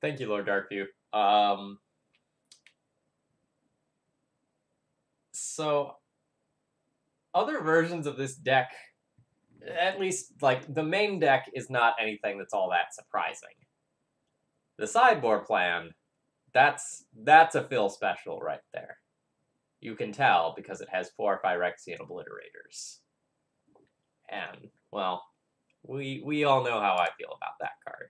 Thank you, Lord Darkview. So other versions of this deck, at least like the main deck, is not anything that's all that surprising. The sideboard plan, that's a Phil special right there. You can tell because it has 4 Phyrexian Obliterators. And, well, we all know how I feel about that card.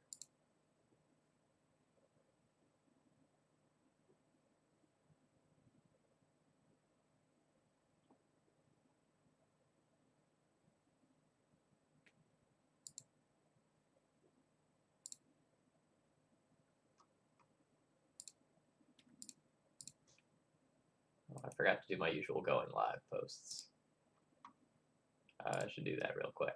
Oh, I forgot to do my usual going live posts. I should do that real quick.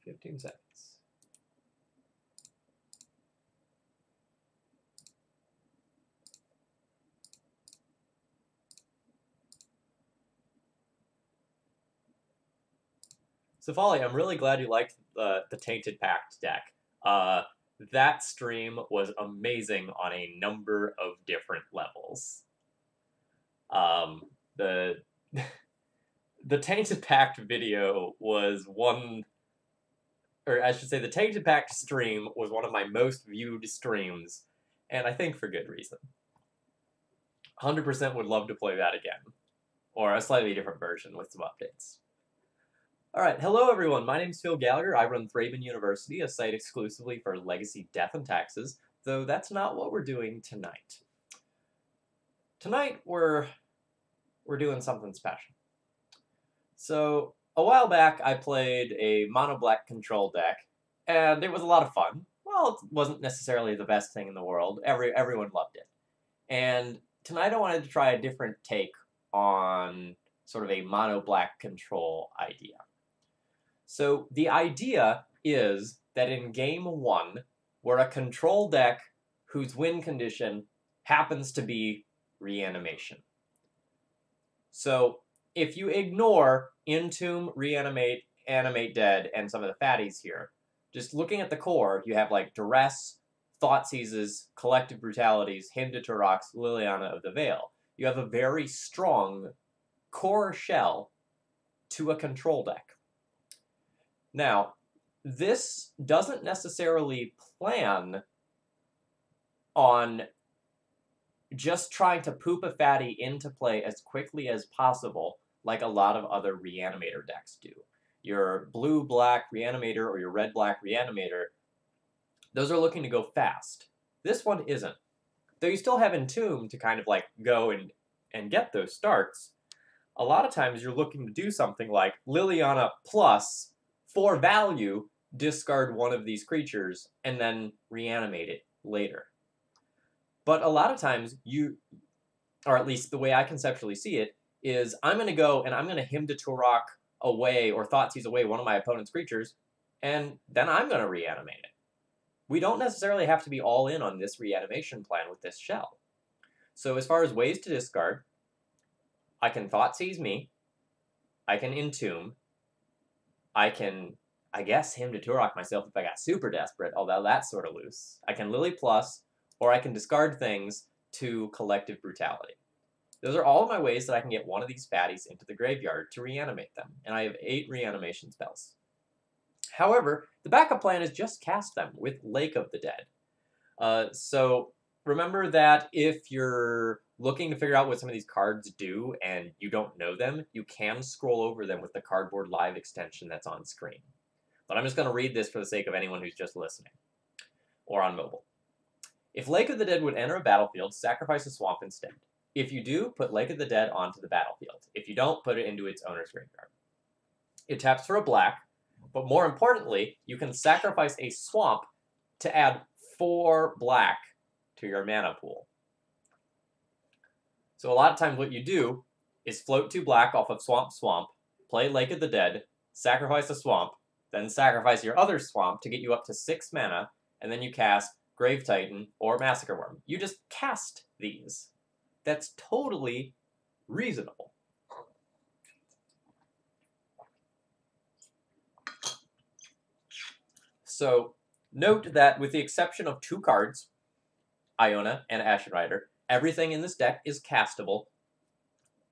$15. So, Folly, I'm really glad you liked the Tainted Pact deck. That stream was amazing on a number of different levels. The the Tainted Pact video was one, or I should say, the Tainted Pact stream was one of my most viewed streams, and I think for good reason. 100% would love to play that again, or a slightly different version with some updates. Alright, hello everyone, my name is Phil Gallagher. I run ThrabenU University, a site exclusively for legacy, death, and taxes, though that's not what we're doing tonight. Tonight, we're doing something special. So, a while back, I played a mono-black control deck, and it was a lot of fun. Well, it wasn't necessarily the best thing in the world. Everyone loved it. And tonight I wanted to try a different take on sort of a mono-black control idea. So the idea is that in game 1, we're a control deck whose win condition happens to be reanimation. So if you ignore Entomb, Reanimate, Animate Dead, and some of the fatties here, just looking at the core, you have like Duress, Thoughtseizes, Collective Brutalities, Hymn to Turax, Liliana of the Veil. You have a very strong core shell to a control deck. Now, this doesn't necessarily plan on just trying to poop a fatty into play as quickly as possible, like a lot of other Reanimator decks do. Your blue-black Reanimator or your red-black Reanimator, those are looking to go fast. This one isn't. Though you still have Entomb to kind of like go and get those starts, a lot of times you're looking to do something like Liliana plus, for value, discard one of these creatures and then reanimate it later. But a lot of times you, or at least the way I conceptually see it, is I'm going to go and I'm going to Hymn to Turok away or Thoughtseize away one of my opponent's creatures, and then I'm going to reanimate it. We don't necessarily have to be all in on this reanimation plan with this shell. So as far as ways to discard, I can Thoughtseize me, I can Entomb, I can, I guess, Hymn to Turok myself if I got super desperate, although that's sort of loose. I can Lily Plus, or I can discard things to Collective Brutality. Those are all of my ways that I can get one of these fatties into the graveyard to reanimate them, and I have 8 reanimation spells. However, the backup plan is just cast them with Lake of the Dead. So remember that if you're looking to figure out what some of these cards do and you don't know them, you can scroll over them with the Cardboard Live extension that's on screen. But I'm just going to read this for the sake of anyone who's just listening or on mobile. If Lake of the Dead would enter a battlefield, sacrifice a swamp instead. If you do, put Lake of the Dead onto the battlefield. If you don't, put it into its owner's graveyard. It taps for a black, but more importantly, you can sacrifice a swamp to add 4 black to your mana pool. So a lot of times what you do is float 2 black off of Swamp, play Lake of the Dead, sacrifice a swamp, then sacrifice your other swamp to get you up to 6 mana, and then you cast Grave Titan or Massacre Worm. You just cast these. That's totally reasonable. So note that with the exception of 2 cards, Iona and Ashen Rider, everything in this deck is castable,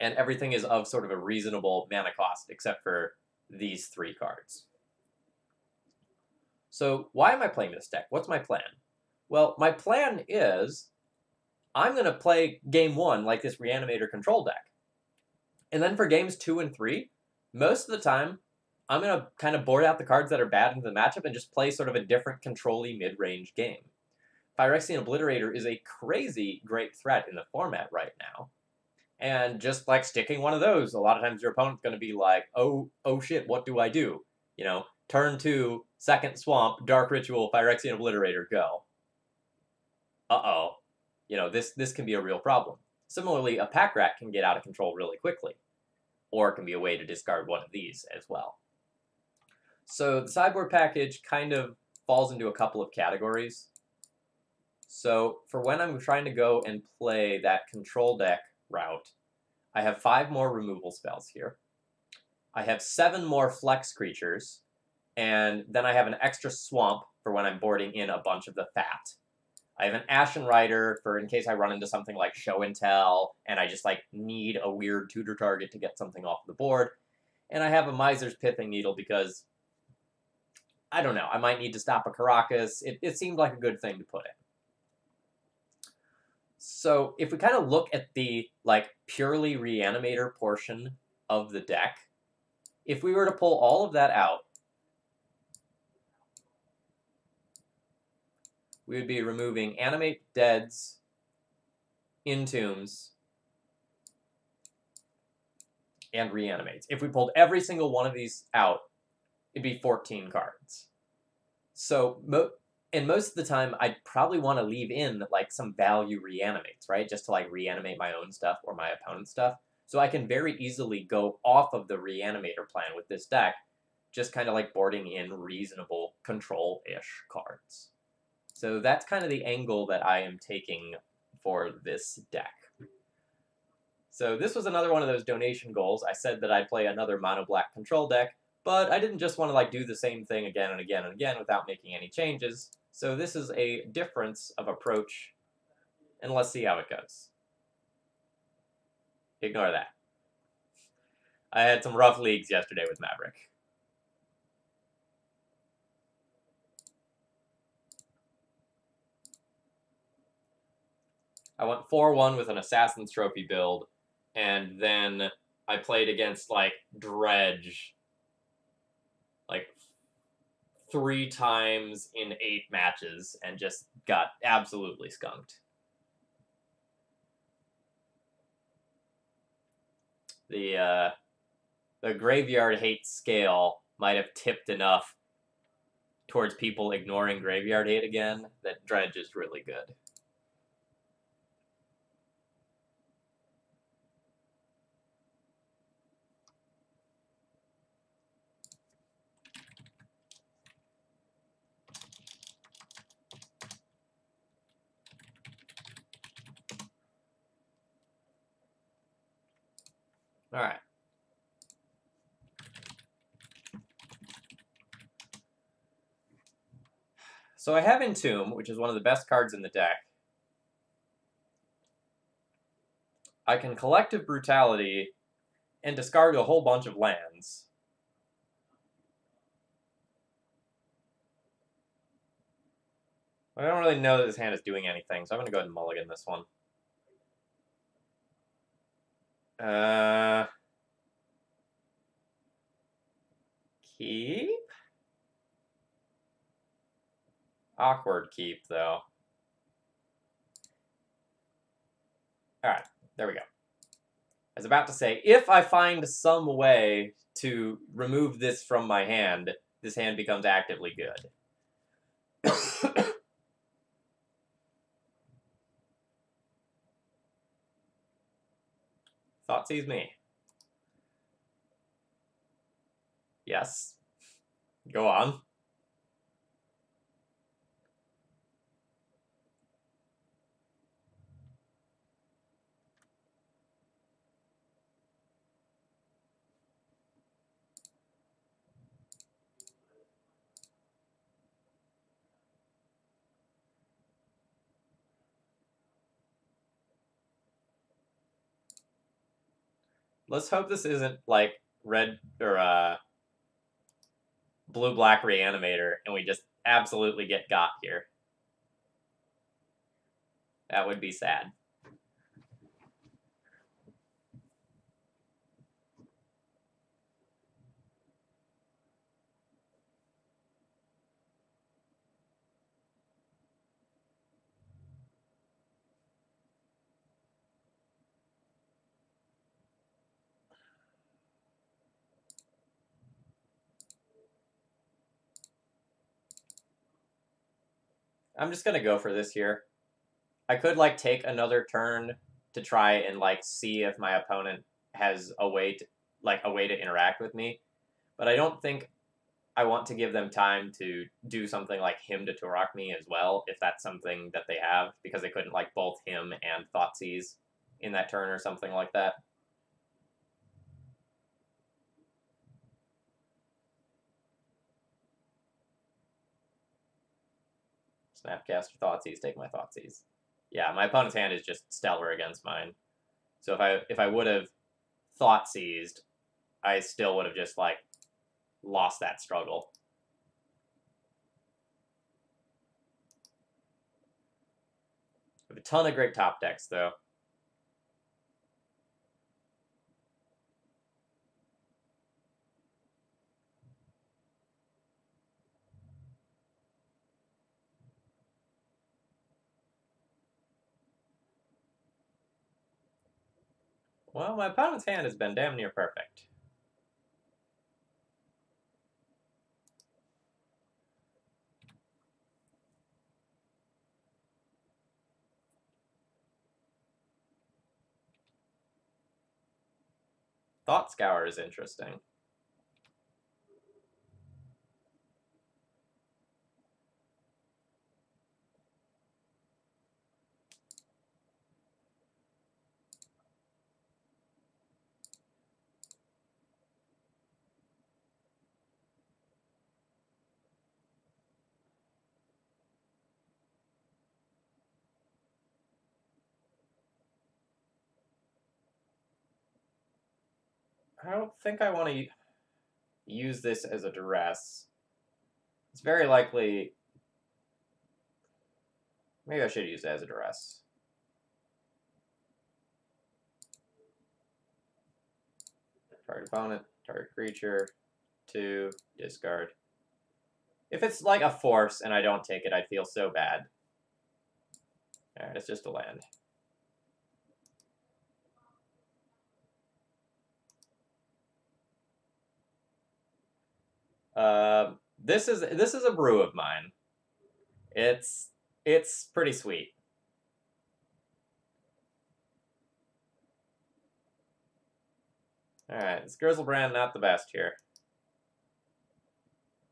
and everything is of sort of a reasonable mana cost, except for these 3 cards. So why am I playing this deck? What's my plan? Well, my plan is I'm going to play game 1 like this Reanimator control deck. And then for games 2 and 3, most of the time, I'm going to kind of board out the cards that are bad into the matchup and just play sort of a different control-y mid-range game. Phyrexian Obliterator is a crazy great threat in the format right now. And just like sticking one of those, a lot of times your opponent's going to be like, oh shit, what do I do? You know, turn 2, second swamp, Dark Ritual, Phyrexian Obliterator, go. Uh-oh. You know, this can be a real problem. Similarly, a Pack Rat can get out of control really quickly. Or it can be a way to discard one of these as well. So the sideboard package kind of falls into a couple of categories. So for when I'm trying to go and play that control deck route, I have 5 more removal spells here. I have 7 more flex creatures, and then I have an extra swamp for when I'm boarding in a bunch of the fat. I have an Ashen Rider for in case I run into something like Show and Tell, and I just like need a weird tutor target to get something off the board. And I have a Miser's Pithing Needle because, I don't know, I might need to stop a Caracas. It seemed like a good thing to put in. So if we kind of look at the like purely Reanimator portion of the deck, if we were to pull all of that out, we would be removing Animate Deads, Entombs, and Reanimates. If we pulled every single one of these out, it'd be 14 cards. So, and most of the time, I'd probably want to leave in like some value Reanimates, right? Just to like reanimate my own stuff or my opponent's stuff. So I can very easily go off of the Reanimator plan with this deck, just kind of like boarding in reasonable control-ish cards. So that's kind of the angle that I am taking for this deck. So this was another one of those donation goals. I said that I'd play another mono-black control deck, but I didn't just want to like do the same thing again and again and again without making any changes. So this is a difference of approach, and let's see how it goes. Ignore that. I had some rough leagues yesterday with Maverick. I went 4-1 with an Assassin's Trophy build, and then I played against, like, Dredge, like, 3 times in 8 matches, and just got absolutely skunked. The Graveyard Hate scale might have tipped enough towards people ignoring Graveyard Hate again that Dredge is really good. Alright. So I have Entomb, which is one of the best cards in the deck. I can Collective Brutality and discard a whole bunch of lands. I don't really know that this hand is doing anything, so I'm going to go ahead and mulligan this one. Keep? Awkward keep, though. Alright, there we go. I was about to say, if I find some way to remove this from my hand, this hand becomes actively good. Thoughtseize me. Yes. Go on. Let's hope this isn't like red or blue-black Reanimator and we just absolutely get got here. That would be sad. I'm just gonna go for this here. I could like take another turn to try and like see if my opponent has a way to interact with me, but I don't think I want to give them time to do something like him to Turok me as well, if that's something that they have, because they couldn't like both him and Thoughtseize in that turn or something like that. Snapcaster Thoughtseize, take my Thoughtseize. Yeah, my opponent's hand is just stellar against mine. So if I would have Thoughtseized, I still would have just like lost that struggle. I have a ton of great top decks though. Well, my opponent's hand has been damn near perfect. Thought Scour is interesting. I don't think I want to use this as a duress. It's very likely... Maybe I should use it as a duress. Target opponent, target creature, 2, discard. If it's like a force and I don't take it, I'd feel so bad. Alright, it's just a land. This is a brew of mine. It's pretty sweet. Alright, this Grizzlebrand not the best here.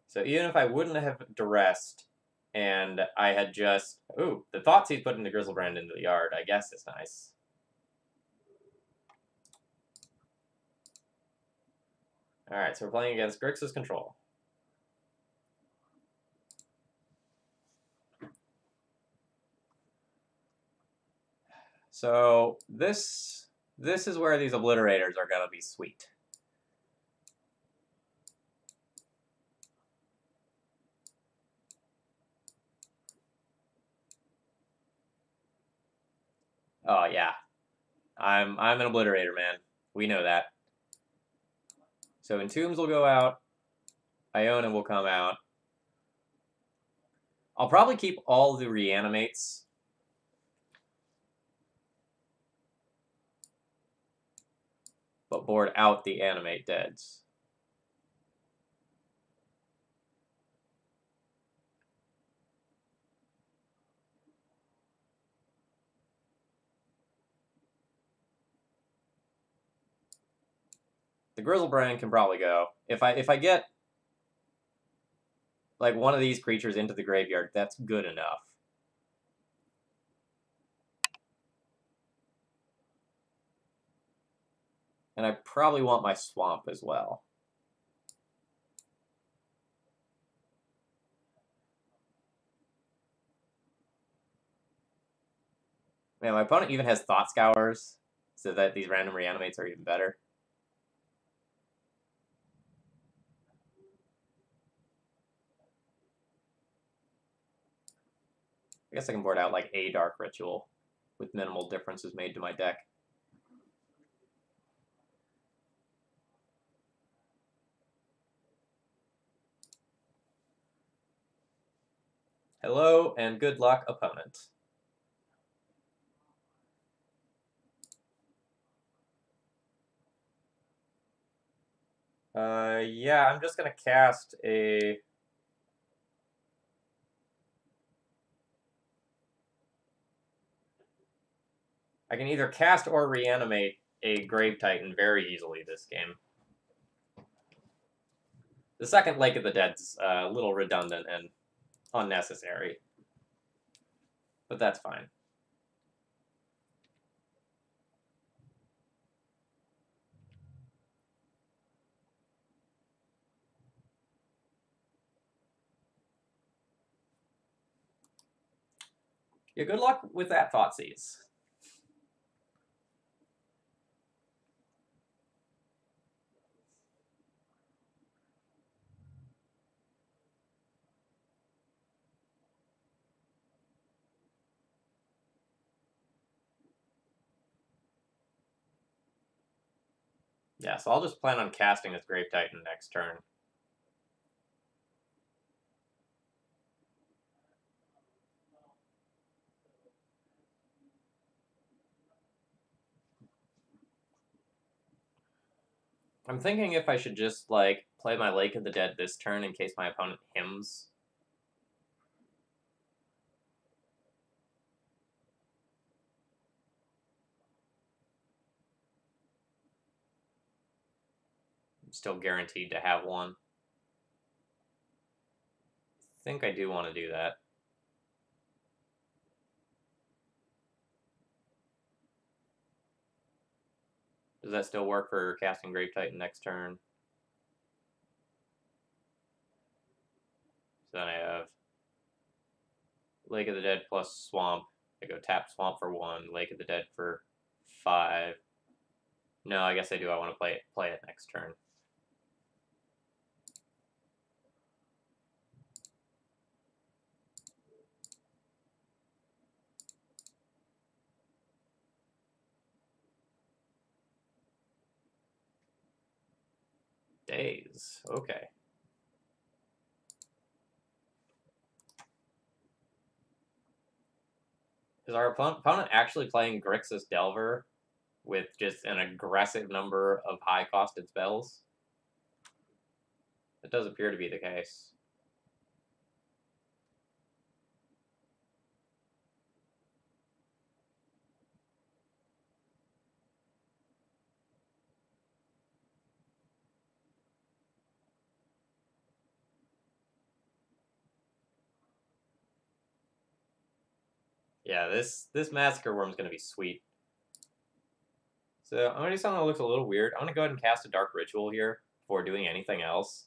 So even if I wouldn't have duressed and I had just... Ooh, the Thoughtseize putting the Grizzlebrand into the yard, I guess is nice. Alright, so we're playing against Grixis Control. So this is where these obliterators are gonna be sweet. Oh yeah, I'm an obliterator, man. We know that. So Entombs will go out. Iona will come out. I'll probably keep all the Reanimates. But board out the Animate Deads. The Grizzlebrand can probably go. If I get like one of these creatures into the graveyard, that's good enough. And I probably want my Swamp as well. Man, my opponent even has Thought Scours, so that these random Reanimates are even better. I guess I can board out like a Dark Ritual with minimal differences made to my deck. Hello and good luck, opponent. Yeah, I'm just gonna cast a... I can either cast or reanimate a Grave Titan very easily this game. The second Lake of the Dead's a little redundant and unnecessary, but that's fine. Yeah, good luck with that, Thoughtseize. Yeah, so I'll just plan on casting this Grave Titan next turn. I'm thinking if I should just, like, play my Lake of the Dead this turn in case my opponent hymns. I'm still guaranteed to have one. I think I do want to do that. Does that still work for casting Grave Titan next turn? So then I have Lake of the Dead plus Swamp. I go tap Swamp for 1, Lake of the Dead for 5. No, I guess I do. I want to play it next turn. Days. Okay. Is our opponent actually playing Grixis Delver with just an aggressive number of high-costed spells? It does appear to be the case. Yeah, this Massacre Worm's going to be sweet. So I'm going to do something that looks a little weird. I'm going to go ahead and cast a Dark Ritual here before doing anything else.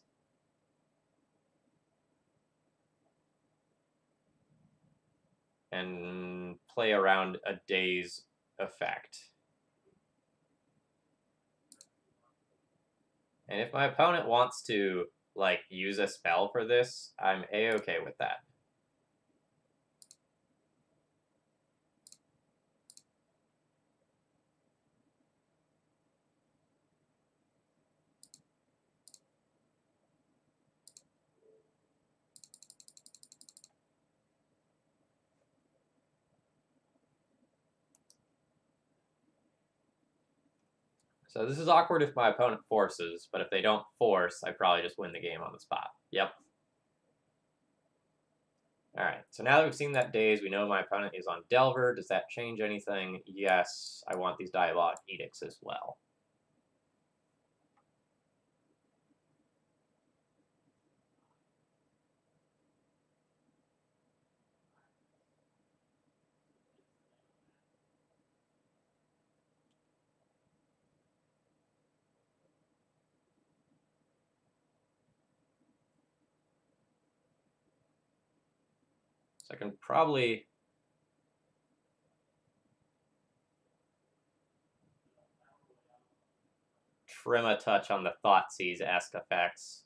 And play around a day's effect. And if my opponent wants to, like, use a spell for this, I'm a-okay with that. So this is awkward if my opponent forces, but if they don't force, I probably just win the game on the spot. Yep. Alright, so now that we've seen that daze, we know my opponent is on Delver. Does that change anything? Yes, I want these Diabolic Edicts as well. So I can probably trim a touch on the Thoughtseize-esque effects.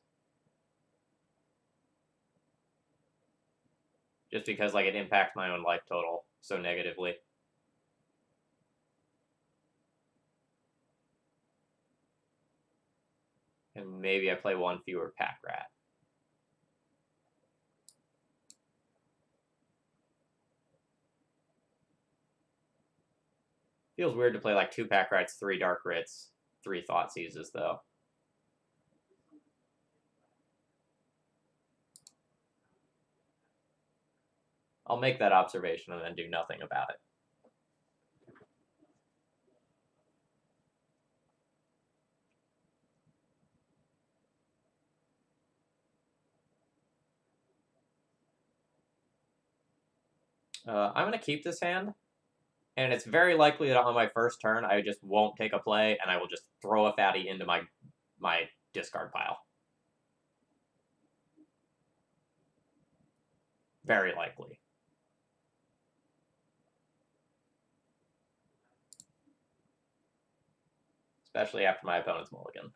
Just because, like, it impacts my own life total so negatively. And maybe I play one fewer Pack Rat. Feels weird to play, like, 2 Pack Rats, 3 Dark Writs, 3 Thoughtseizes, though. I'll make that observation and then do nothing about it. I'm going to keep this hand, and it's very likely that on my first turn I just won't take a play, and I will just throw a fatty into my discard pile. Very likely. Especially after my opponent's mulligan.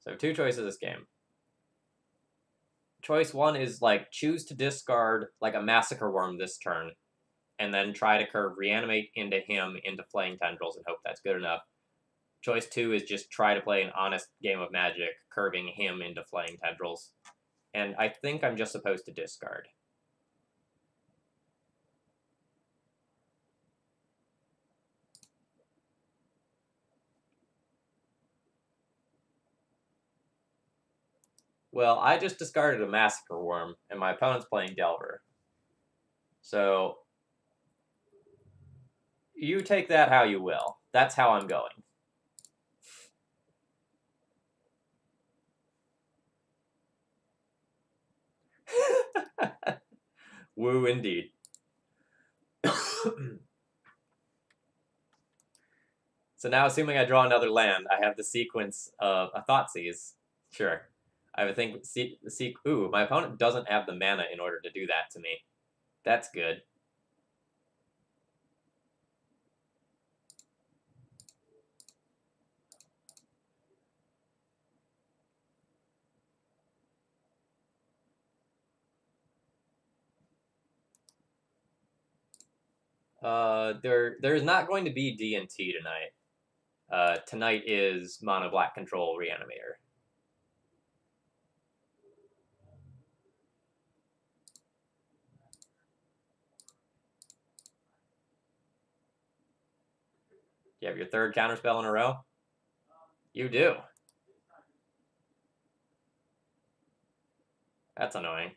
So 2 choices this game. Choice 1 is, like, choose to discard, like, a Massacre Worm this turn, and then try to curve Reanimate into him into Flaying Tendrils and hope that's good enough. Choice 2 is just try to play an honest game of Magic, curving him into Flaying Tendrils. And I think I'm just supposed to discard. Well, I just discarded a Massacre Worm, and my opponent's playing Delver. So, you take that how you will. That's how I'm going. Woo, indeed. So now, assuming I draw another land, I have the sequence of a Thoughtseize. Sure. I would think, ooh, my opponent doesn't have the mana in order to do that to me. That's good. There's not going to be D&T tonight. Tonight is Mono Black Control Reanimator. You have your 3rd counterspell in a row? You do. That's annoying.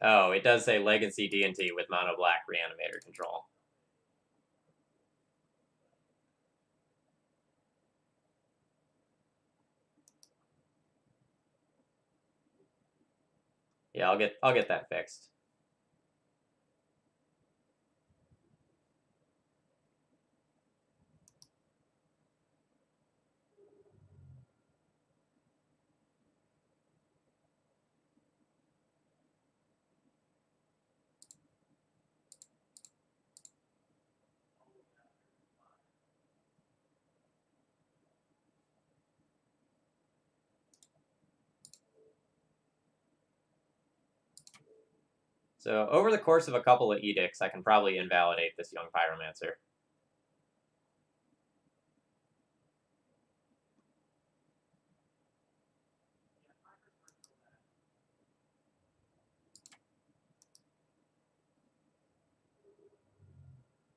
Oh, it does say Legacy D&T with mono black Reanimator control. Yeah, I'll get that fixed. So over the course of a couple of edicts, I can probably invalidate this young pyromancer.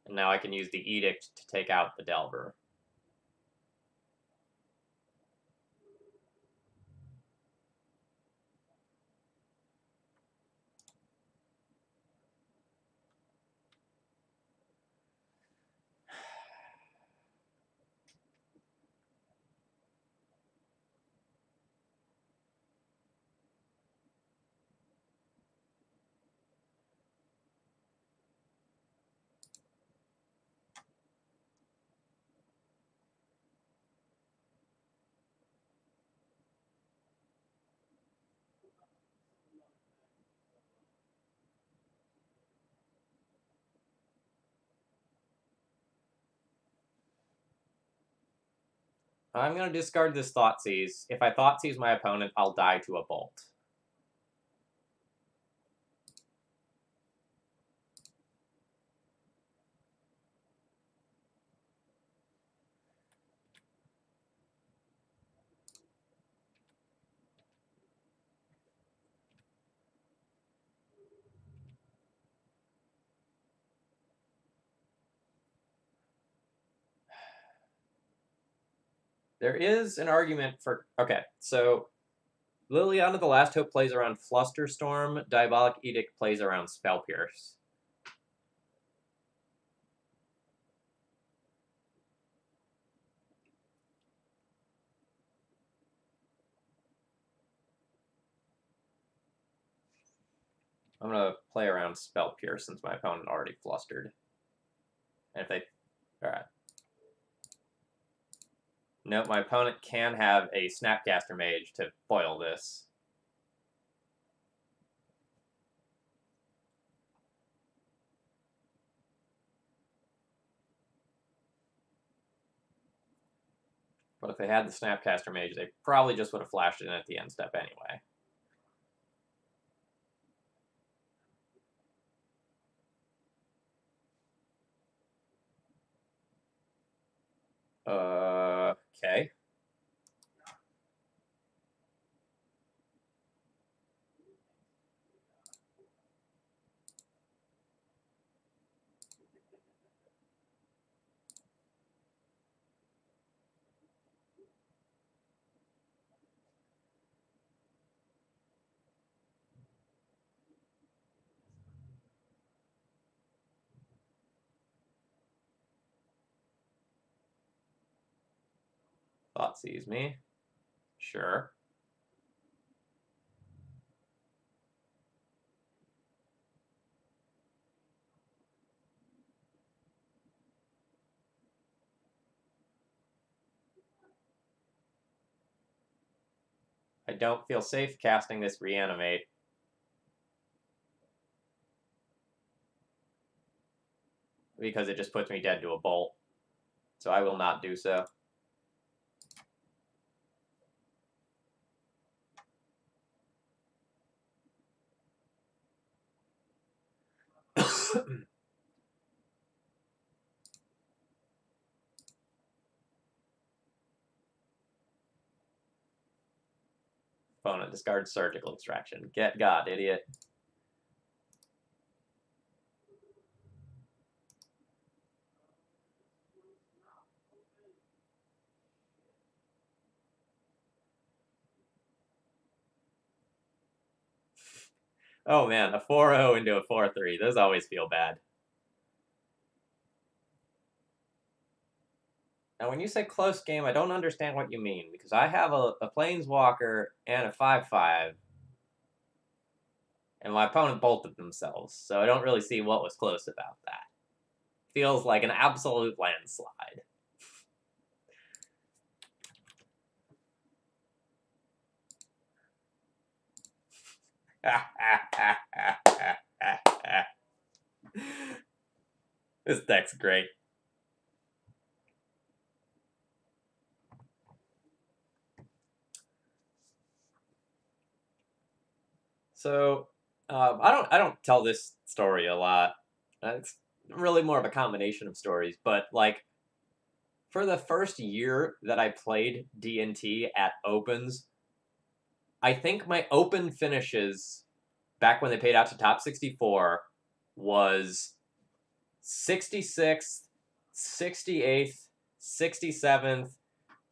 And now I can use the edict to take out the Delver. I'm going to discard this Thoughtseize. If I Thoughtseize my opponent, I'll die to a Bolt. There is an argument for... Okay, so Liliana the Last Hope plays around Flusterstorm. Diabolic Edict plays around Spell Pierce. I'm going to play around Spell Pierce since my opponent already flustered. And if they... Alright. No, my opponent can have a Snapcaster Mage to foil this. But if they had the Snapcaster Mage, they probably just would have flashed it in at the end step anyway. Okay. Thoughtseize me. Sure. I don't feel safe casting this Reanimate. Because it just puts me dead to a Bolt. So I will not do so. Opponent discards Surgical Extraction. Get God, idiot. Oh man, a 4-0 into a 4-3. Those always feel bad. Now, when you say close game, I don't understand what you mean, because I have a Planeswalker and a 5/5, and my opponent bolted themselves, so I don't really see what was close about that. Feels like an absolute landslide. This deck's great. So, I don't tell this story a lot. It's really more of a combination of stories, but like for the first year that I played D&T at Opens, I think my Open finishes back when they paid out to top 64 was 66th, 68th, 67th,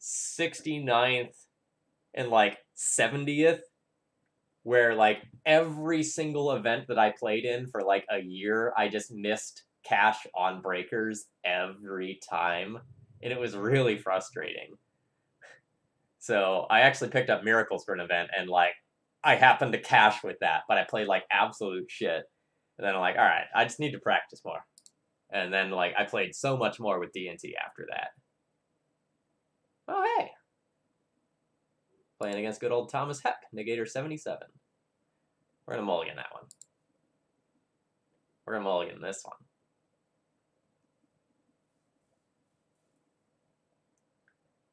69th, and like 70th, where like every single event that I played in for like a year, I just missed cash on breakers every time. And it was really frustrating. So I actually picked up Miracles for an event, and like I happened to cash with that, but I played like absolute shit. And then I'm like, all right, I just need to practice more. And then like I played so much more with D&T after that. Oh hey, playing against good old Thomas Heck, Negator 77. We're gonna mulligan that one. We're gonna mulligan this one.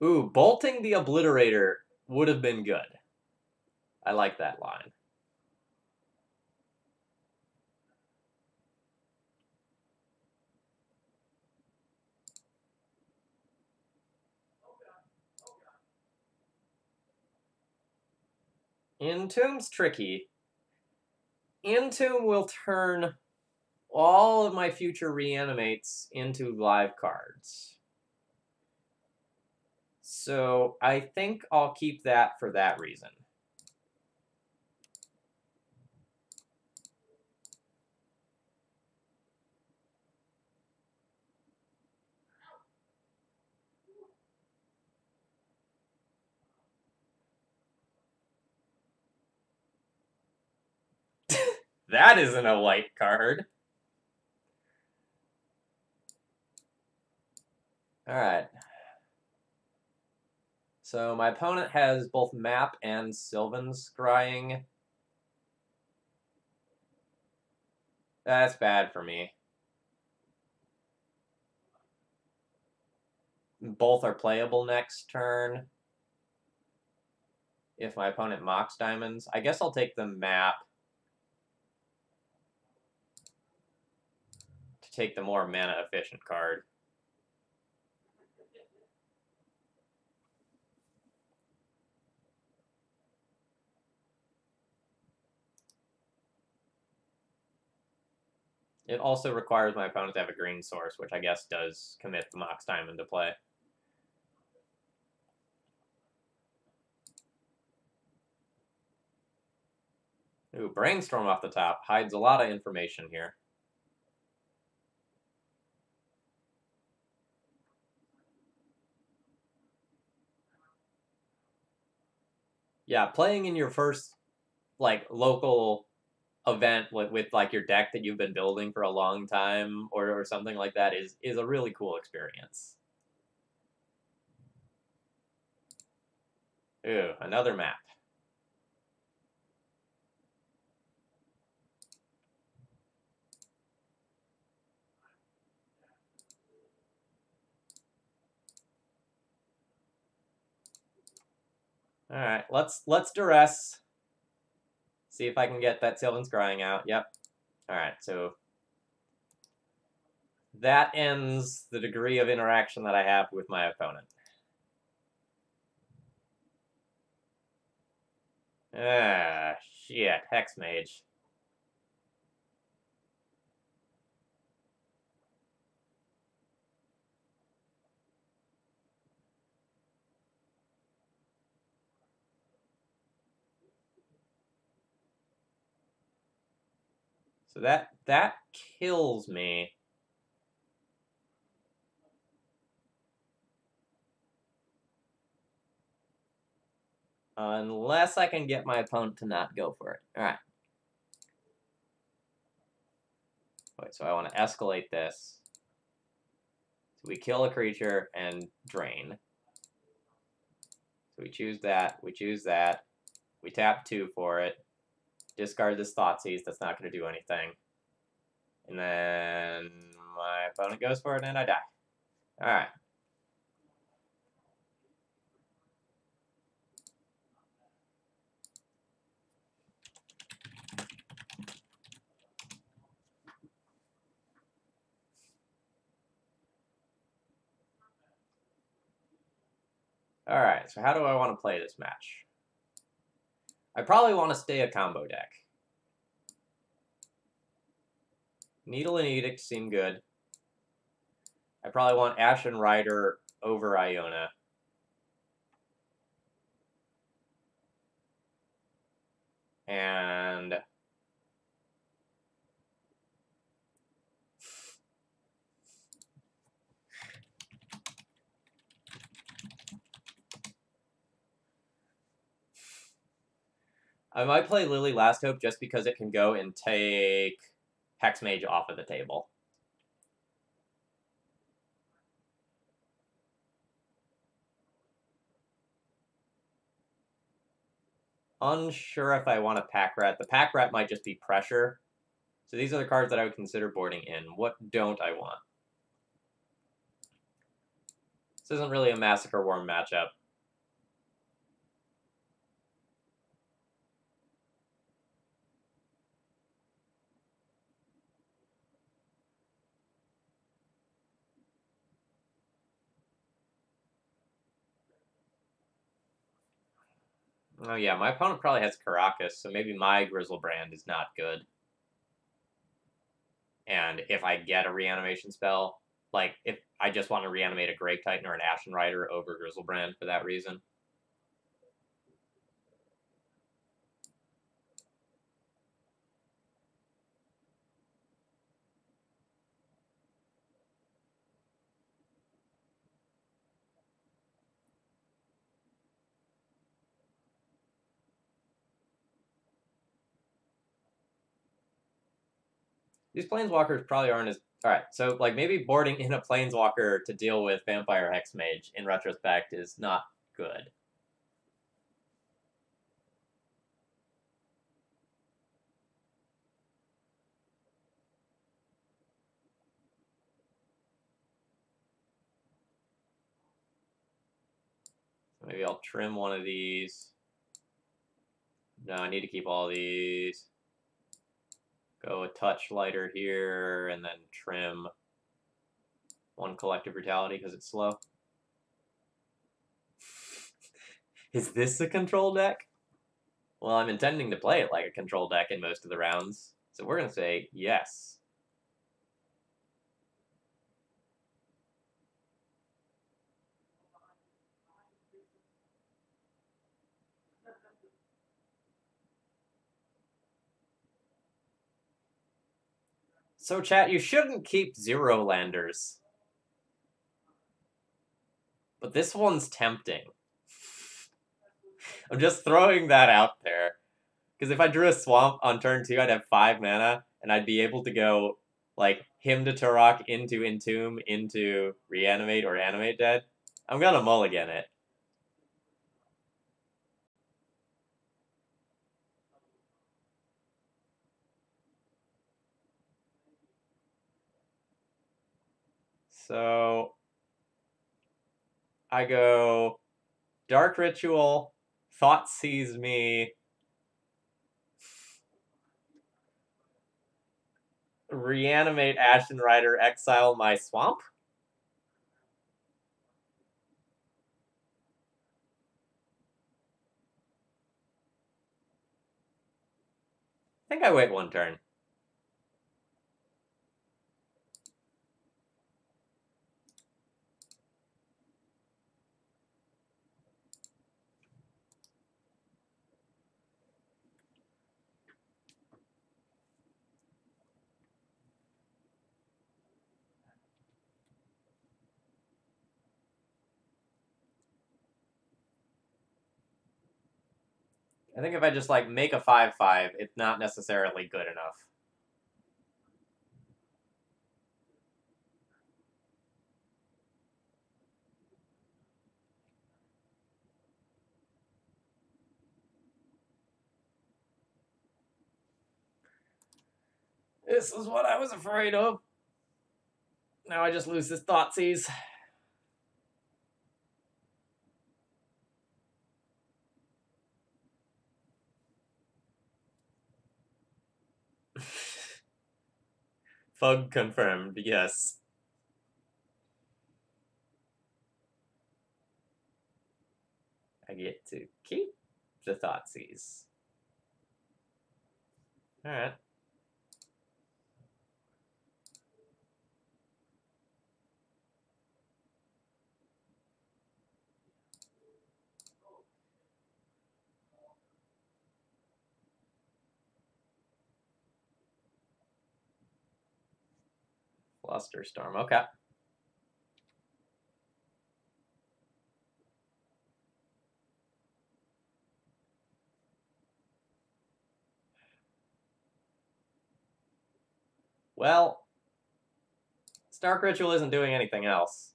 Ooh, bolting the Obliterator would have been good. I like that line. Entomb's tricky. Entomb will turn all of my future reanimates into live cards. So I think I'll keep that for that reason. That isn't a white card. Alright. So my opponent has both Map and Sylvan Scrying. That's bad for me. Both are playable next turn. If my opponent mocks diamonds, I guess I'll take the Map to take the more mana efficient card. It also requires my opponent to have a green source, which I guess does commit the Mox Diamond to play. Ooh, Brainstorm off the top hides a lot of information here. Yeah, playing in your first like local event with like your deck that you've been building for a long time or something like that is a really cool experience. Ooh, another map. All right, let's duress. See if I can get that Sylvan Scrying out. Yep. All right, so that ends the degree of interaction that I have with my opponent. Ah, shit, Hex Mage. So that kills me. Unless I can get my opponent to not go for it. Alright. Wait, so I want to escalate this. So we kill a creature and drain. So we choose that, we choose that. We tap 2 for it. Discard this Thoughtseize, that's not going to do anything. And then my opponent goes for it and I die. Alright. Alright, so how do I want to play this match? I probably want to stay a combo deck. Needle and Edict seem good. I probably want Ashen Rider over Iona. And I might play Lily Last Hope just because it can go and take Hexmage off of the table. Unsure if I want a Pack Rat. The Pack Rat might just be pressure. So these are the cards that I would consider boarding in. What don't I want? This isn't really a Massacre Worm matchup. Oh yeah, my opponent probably has Caracas, so maybe my Grizzlebrand is not good. And if I get a reanimation spell, like if I just want to reanimate a Grave Titan or an Ashen Rider over Grizzlebrand for that reason. These Planeswalkers probably aren't as... Alright, so like maybe boarding in a Planeswalker to deal with Vampire Hexmage in retrospect is not good. So maybe I'll trim one of these. No, I need to keep all these. Go a touch lighter here, and then trim one Collective Brutality because it's slow. Is this a control deck? Well, I'm intending to play it like a control deck in most of the rounds, so we're going to say yes. So, chat, you shouldn't keep 0 landers. But this one's tempting. I'm just throwing that out there. Because if I drew a swamp on turn 2, I'd have 5 mana, and I'd be able to go, like, Hymn to Turok into Entomb into Reanimate or Animate Dead. I'm gonna mulligan it. So I go Dark Ritual, Thoughtseize me, Reanimate Ashen Rider, exile my swamp? I think I wait 1 turn. I think if I just, like, make a 5/5, it's not necessarily good enough. This is what I was afraid of. Now I just lose this Thoughtseize. Fug confirmed, yes. I get to keep the Thoughtseize. Alright. Flusterstorm, okay. Well, Stark Ritual isn't doing anything else.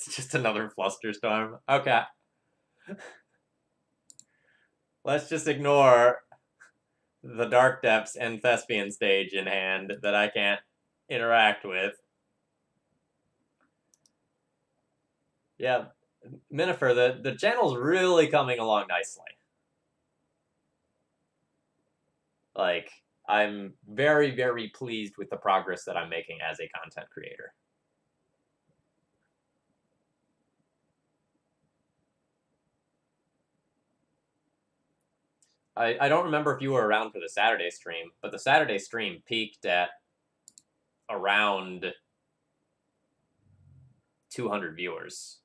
It's just another Flusterstorm. Okay. Let's just ignore the Dark Depths and Thespian stage in hand that I can't interact with. Yeah, Minifer, the channel's really coming along nicely. Like, I'm very, very pleased with the progress that I'm making as a content creator. I don't remember if you were around for the Saturday stream, but the Saturday stream peaked at around 200 viewers.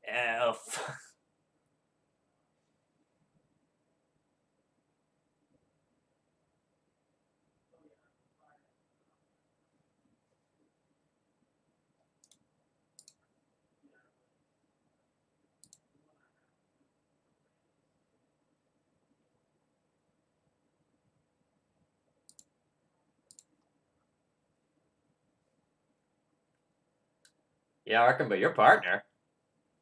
F. Yeah, Arkham, but your partner.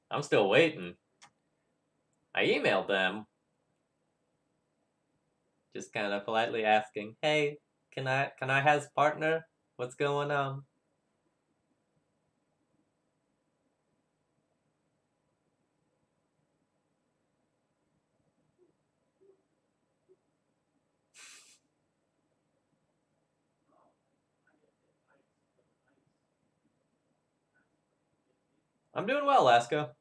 I'm still waiting. I emailed them. Just kind of politely asking, hey, can I has partner? What's going on? I'm doing well, Lasco.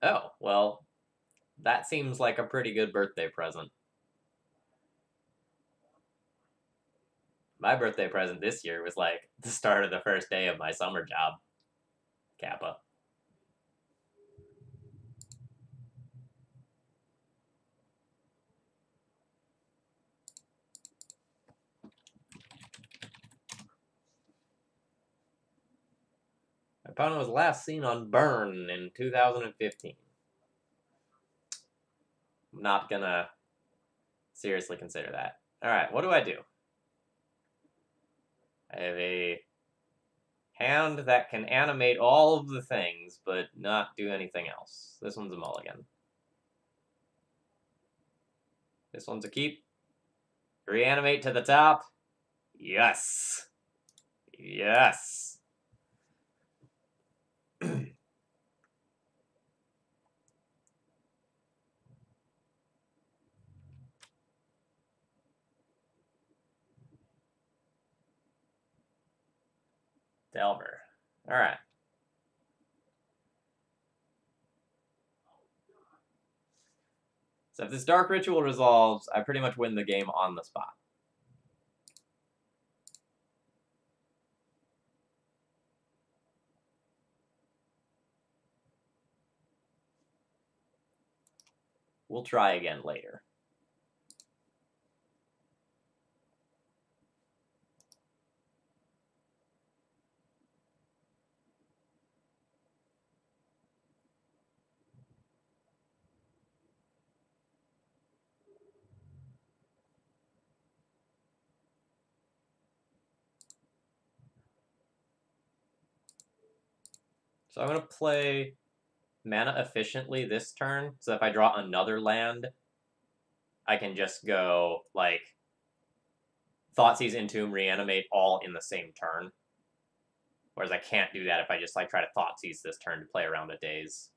Oh, well, that seems like a pretty good birthday present. My birthday present this year was like the start of the first day of my summer job. Kappa. My opponent was last seen on Burn in 2015. I'm not gonna seriously consider that. Alright, what do? I have a hand that can animate all of the things, but not do anything else. This one's a mulligan. This one's a keep. Reanimate to the top. Yes. Yes. Delver. Alright. So if this Dark Ritual resolves, I pretty much win the game on the spot. We'll try again later. So I'm going to play mana efficiently this turn, so if I draw another land, I can just go, like, Thoughtseize, Entomb, Reanimate all in the same turn. Whereas I can't do that if I just, like, try to Thoughtseize this turn to play around a Daze.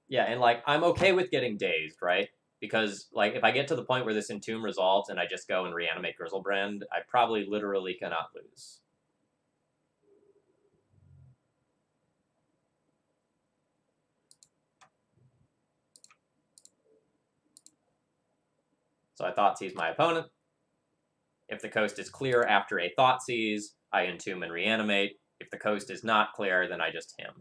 Yeah, and, like, I'm okay with getting dazed, right? Because, like, if I get to the point where this Entomb resolves and I just go and Reanimate Grizzlebrand, I probably literally cannot lose. So I Thoughtseize my opponent. If the coast is clear after a Thoughtseize, I Entomb and Reanimate. If the coast is not clear, then I just him.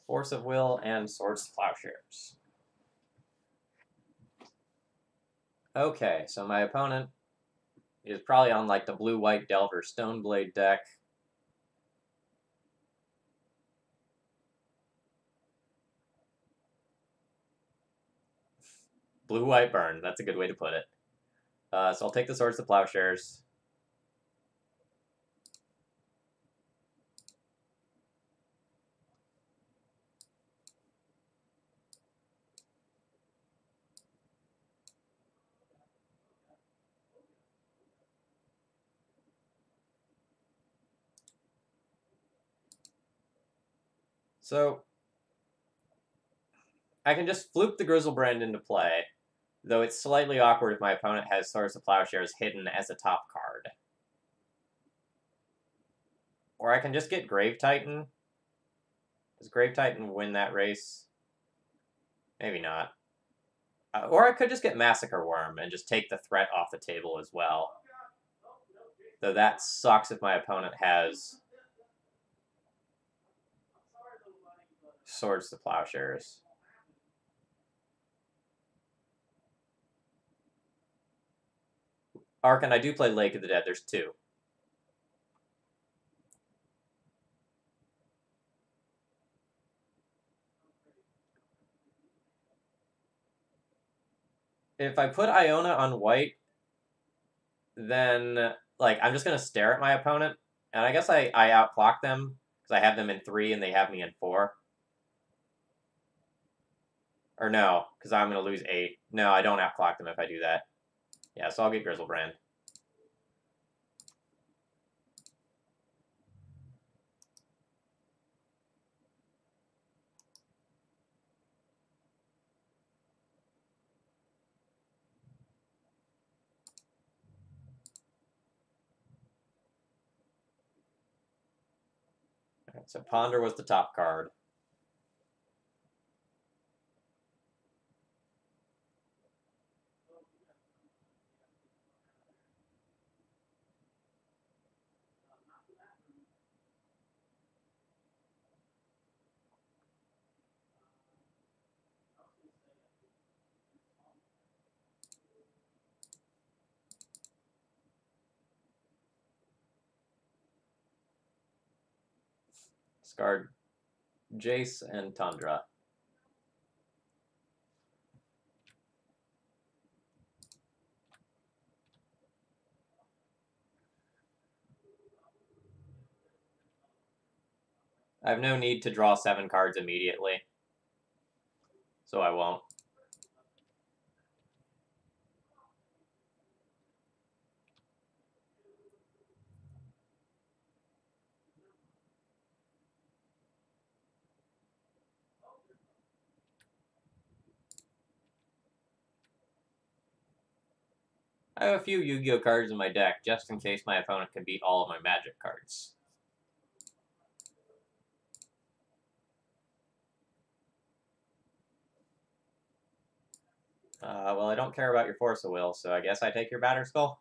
Force of Will and Swords to Plowshares. Okay, so my opponent is probably on, like, the blue-white Delver Stoneblade deck. Blue-white burn, that's a good way to put it. So I'll take the Swords to Plowshares. So I can just fluke the Grizzlebrand into play, though it's slightly awkward if my opponent has Swords to Plowshares hidden as a top card. Or I can just get Grave Titan. Does Grave Titan win that race? Maybe not. Or I could just get Massacre Worm and just take the threat off the table as well. Though that sucks if my opponent has Swords to Plowshares. Ark, and I do play Lake of the Dead. There's two. If I put Iona on white, then, like, I'm just going to stare at my opponent. And I guess I outclock them, because I have them in 3 and they have me in 4. Or no, because I'm going to lose 8. No, I don't outclock them if I do that. Yeah, so I'll get Grizzlebrand. Alright, so Ponder was the top card. Discard Jace and Tundra. I have no need to draw 7 cards immediately, so I won't. I have a few Yu-Gi-Oh cards in my deck, just in case my opponent can beat all of my Magic cards. Well, I don't care about your Force of Will, so I guess I take your Batterskull.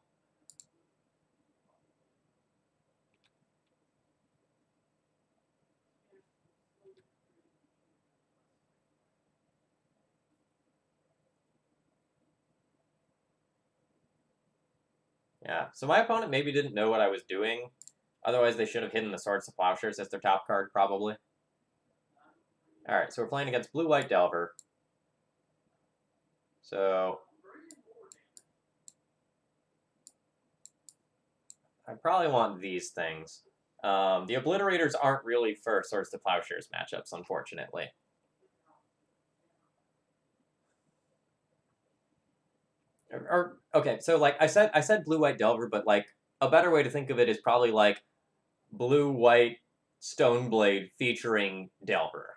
Yeah, so my opponent maybe didn't know what I was doing. Otherwise, they should have hidden the Swords to Plowshares as their top card, probably. Alright, so we're playing against Blue-White Delver. So I probably want these things. The Obliterators aren't really for Swords to Plowshares matchups, unfortunately. Okay, so like I said Blue-White Delver, but like a better way to think of it is probably like Blue-White Stoneblade featuring Delver.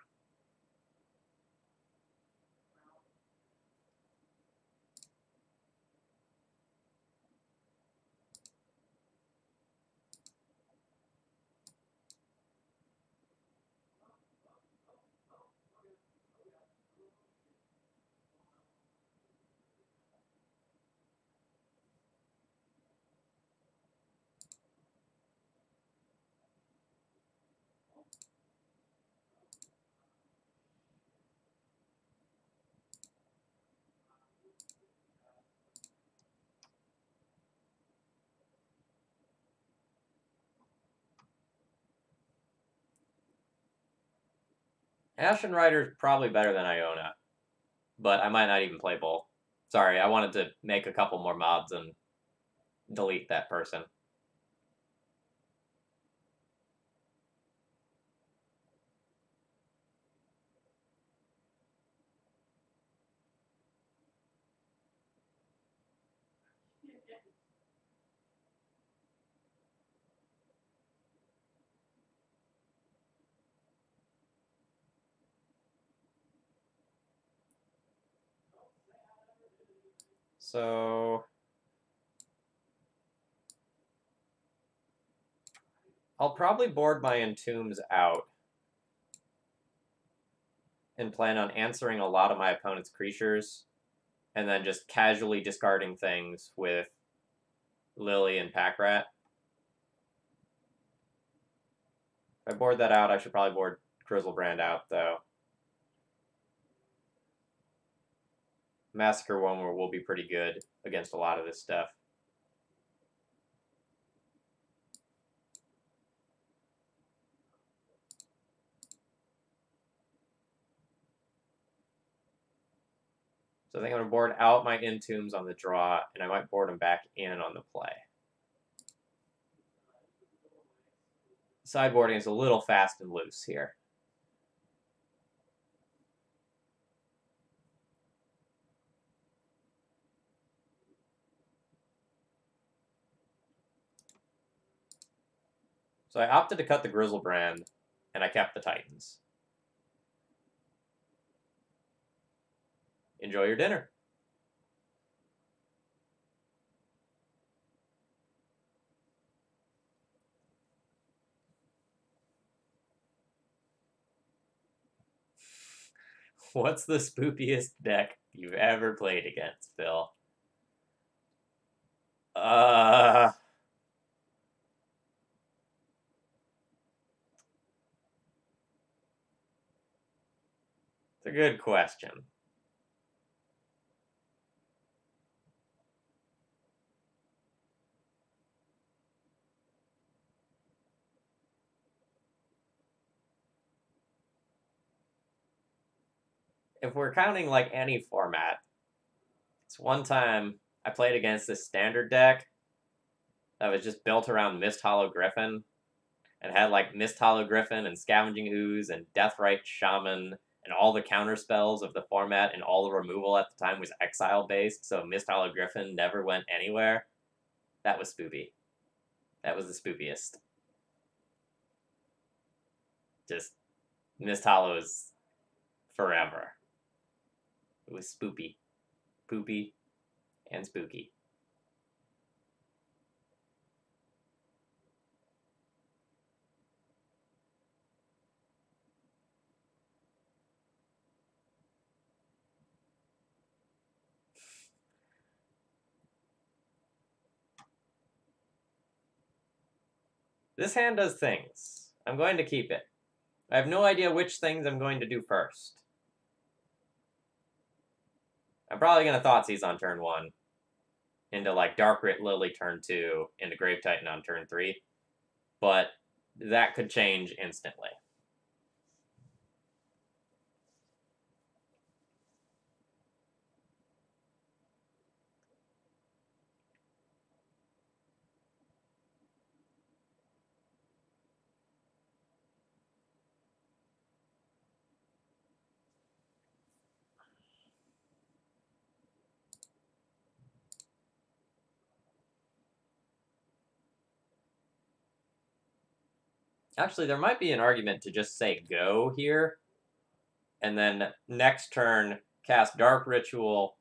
Ashen Rider's probably better than Iona, but I might not even play both. Sorry, I wanted to make a couple more mobs and delete that person. So I'll probably board my Entombs out and plan on answering a lot of my opponent's creatures, and then just casually discarding things with Lily and Packrat. If I board that out, I should probably board Grizzlebrand out, though. Massacre one will be pretty good against a lot of this stuff. So I think I'm going to board out my Entombs on the draw, and I might board them back in on the play. Sideboarding is a little fast and loose here. So I opted to cut the Grizzlebrand, and I kept the Titans. Enjoy your dinner. What's the spookiest deck you've ever played against, Phil? It's a good question. if we're counting like any format, it's one time I played against this standard deck that was just built around Mist Hollow Griffin and had like Mist Hollow Griffin and Scavenging Ooze and Deathrite Shaman and all the counter spells of the format, and all the removal at the time was exile based, so Mist Hollow Griffin never went anywhere. That was spoopy. That was the spoopiest. Just Mist Hollows forever. It was spoopy, poopy, and spooky. This hand does things. I'm going to keep it. I have no idea which things I'm going to do first. I'm probably going to Thoughtseize on turn 1, into like Darkrit Lily turn 2, into Grave Titan on turn 3, but that could change instantly. Actually, there might be an argument to just say go here, and then next turn cast Dark Ritual.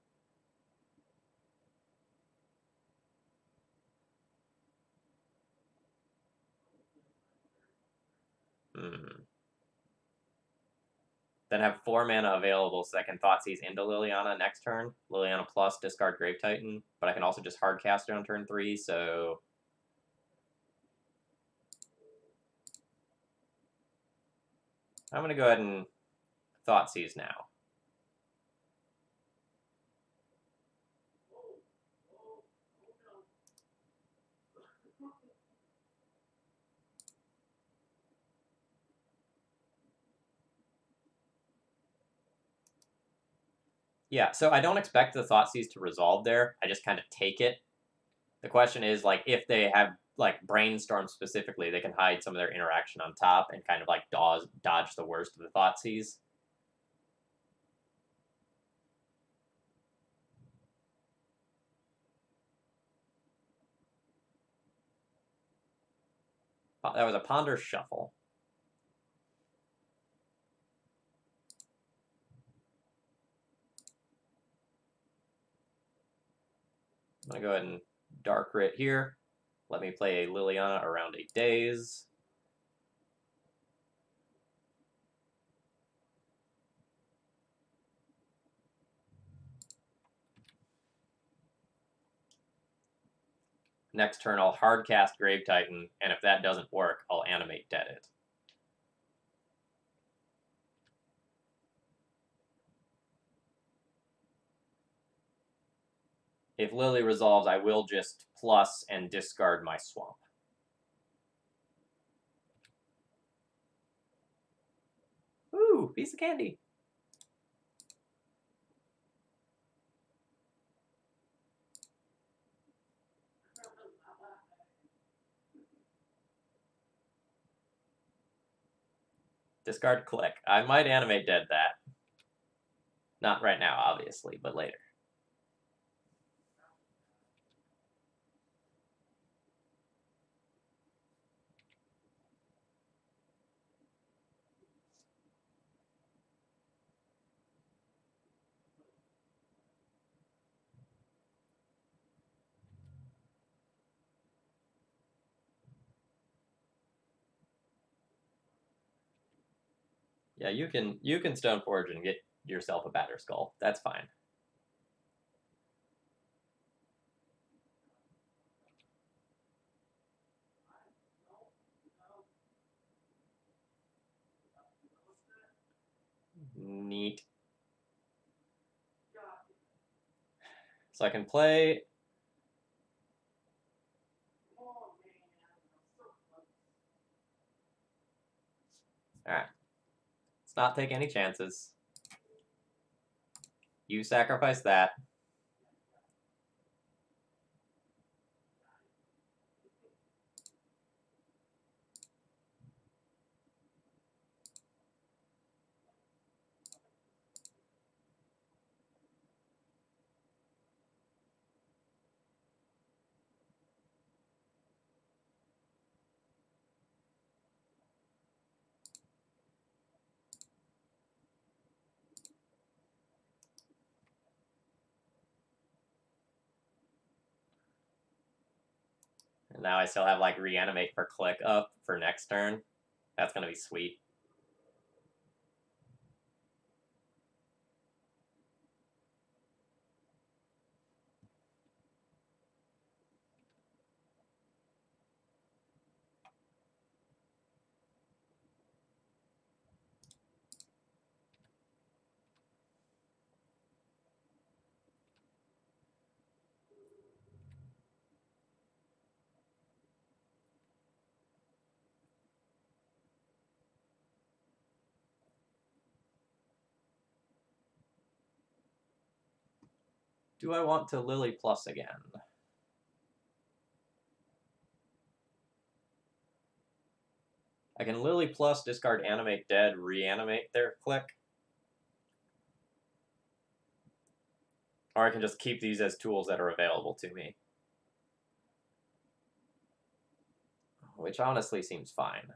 Then have 4 mana available so I can Thoughtseize into Liliana next turn. Liliana plus discard Grave Titan, but I can also just hard cast it on turn 3, so I'm going to go ahead and Thoughtseize now. Yeah, so I don't expect the Thoughtseize to resolve there. I just kind of take it. The question is, like, if they have, like, Brainstorm specifically, they can hide some of their interaction on top and kind of, like, dodge the worst of the Thoughtseize. That was a Ponder Shuffle. I'm going to go ahead and Darkrit here. Let me play a Liliana around a Daze. Next turn, I'll hardcast Grave Titan, and if that doesn't work, I'll Animate Dead it. If Lily resolves, I will just plus and discard my Swamp. Ooh, piece of candy. Discard click. I might Animate Dead that. Not right now, obviously, but later. Yeah, you can Stoneforge and get yourself a Batterskull. That's fine. Neat. So I can play. Alright. Let's not take any chances. You sacrifice that. And now I still have, like, Reanimate for click up for next turn. That's gonna be sweet. Do I want to Lily Plus again? I can Lily Plus, discard Animate Dead, Reanimate their click. Or I can just keep these as tools that are available to me. Which honestly seems fine.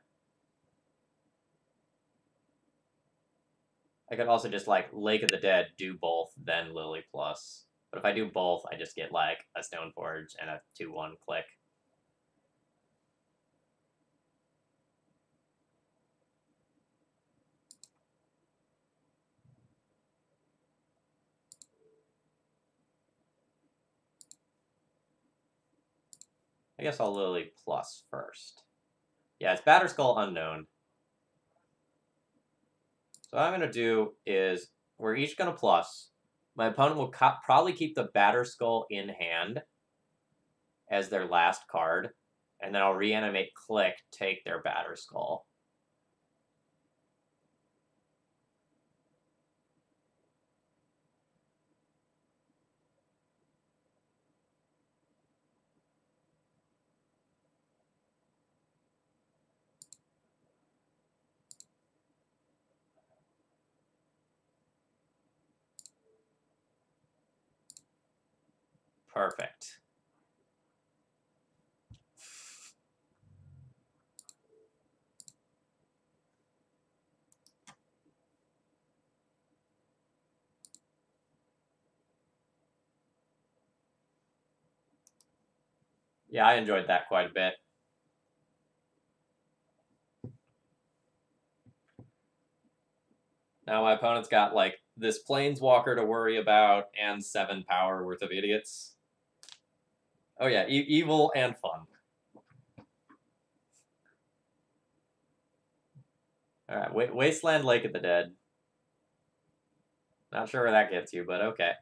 I could also just, like, Lake of the Dead, do both, then Lily Plus. But if I do both, I just get, like, a Stoneforge and a 2-1 click. I guess I'll Lily Plus first. Yeah, it's Batterskull Unknown. So what I'm going to do is, we're each going to plus. My opponent will probably keep the Batterskull in hand as their last card, and then I'll Reanimate click, take their Batterskull. Perfect. Yeah, I enjoyed that quite a bit. Now my opponent's got, like, this Planeswalker to worry about and 7 power worth of idiots. Oh yeah, evil and fun. Alright, Wasteland Lake of the Dead. Not sure where that gets you, but okay.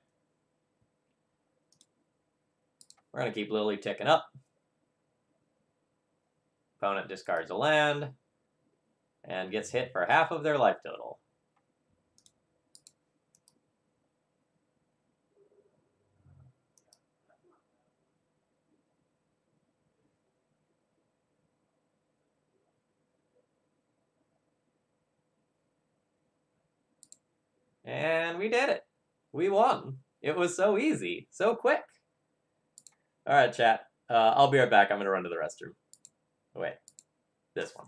We're going to keep Lily ticking up. Opponent discards a land and gets hit for half of their life total. And we did it. We won. It was so easy. So quick. Alright, chat. I'll be right back. I'm going to run to the restroom. Oh, wait. This one.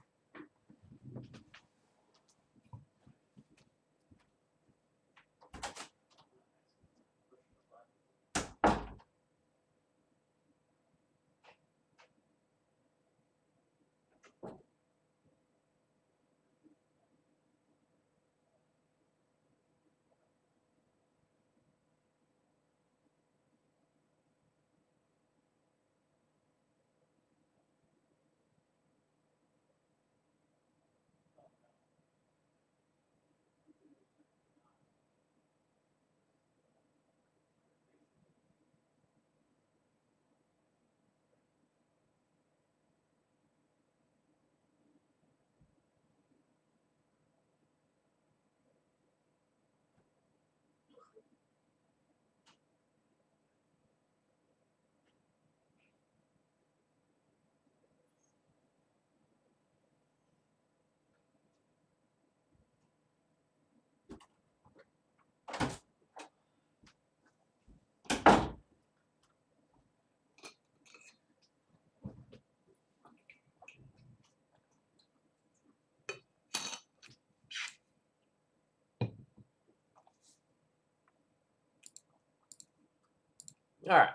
Alright.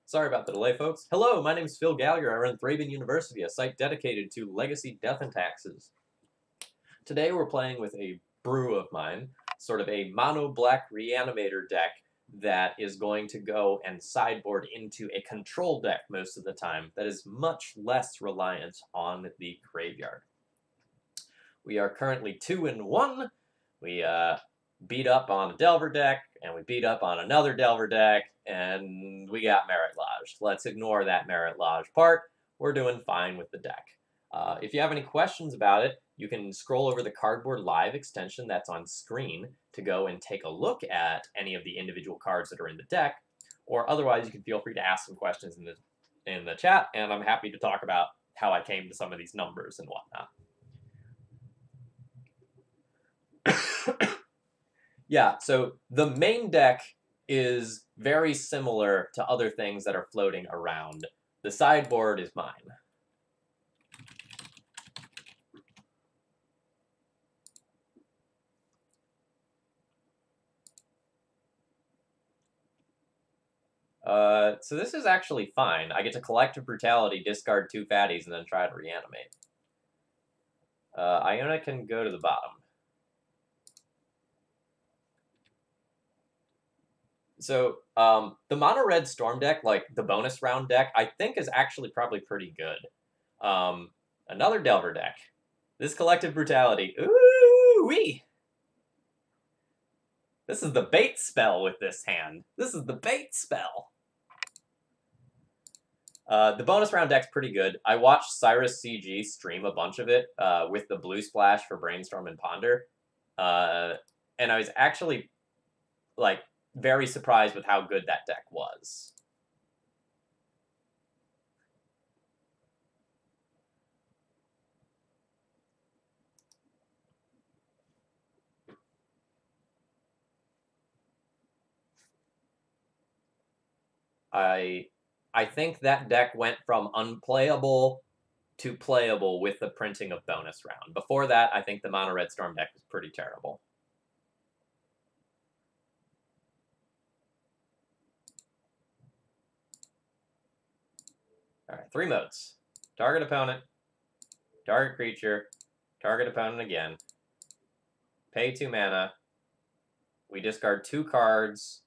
Sorry about the delay, folks. Hello, my name is Phil Gallagher. I run Thraben University, a site dedicated to legacy death and taxes. Today we're playing with a brew of mine, sort of a mono black Reanimator deck that is going to go and sideboard into a control deck most of the time that is much less reliant on the graveyard. We are currently 2-1. We beat up on a Delver deck, and we beat up on another Delver deck, and we got Merit Lodge. Let's ignore that Merit Lodge part. We're doing fine with the deck. If you have any questions about it, you can scroll over the Cardboard Live extension that's on screen to go and take a look at any of the individual cards that are in the deck, or otherwise you can feel free to ask some questions in the chat, and I'm happy to talk about how I came to some of these numbers and whatnot. Yeah, so the main deck is very similar to other things that are floating around. The sideboard is mine. So this is actually fine. I get to Collective Brutality, discard 2 fatties, and then try to reanimate. Iona can go to the bottom. So, the mono-red Storm deck, like the bonus round deck, I think is actually probably pretty good. Another Delver deck. This Collective Brutality. Ooh-wee! This is the bait spell with this hand. This is the bait spell. The bonus round deck's pretty good. I watched Cyrus CG stream a bunch of it with the blue splash for Brainstorm and Ponder. And I was actually, like, very surprised with how good that deck was. I think that deck went from unplayable to playable with the printing of bonus round. Before that, I think the mono red Storm deck was pretty terrible. Alright, 3 modes. Target opponent, target creature, target opponent again. Pay 2 mana. We discard 2 cards.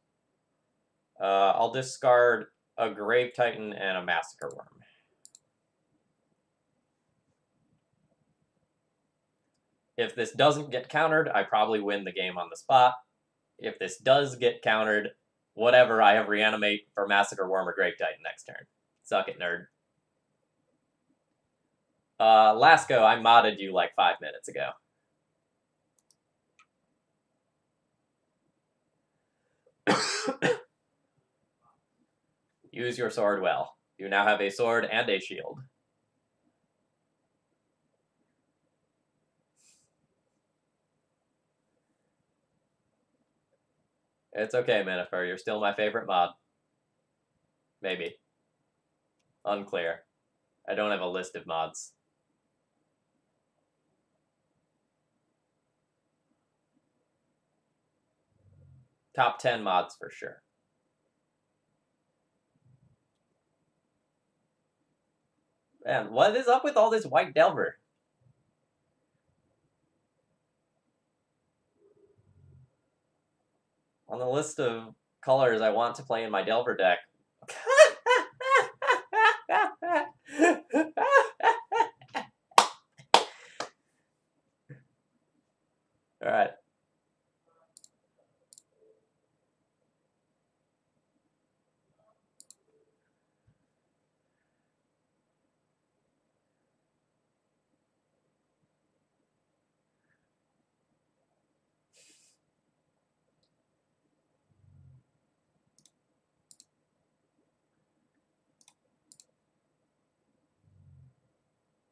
I'll discard a Grave Titan and a Massacre Worm. If this doesn't get countered, I probably win the game on the spot. If this does get countered, whatever, I have Reanimate for Massacre Worm or Grave Titan next turn. Suck it, nerd. Lasco, I modded you like 5 minutes ago. Use your sword well. You now have a sword and a shield. It's okay, Minifer. You're still my favorite mod. Maybe. Unclear. I don't have a list of mods. Top 10 mods for sure. Man, what is up with all this white Delver? On the list of colors I want to play in my Delver deck. Alright.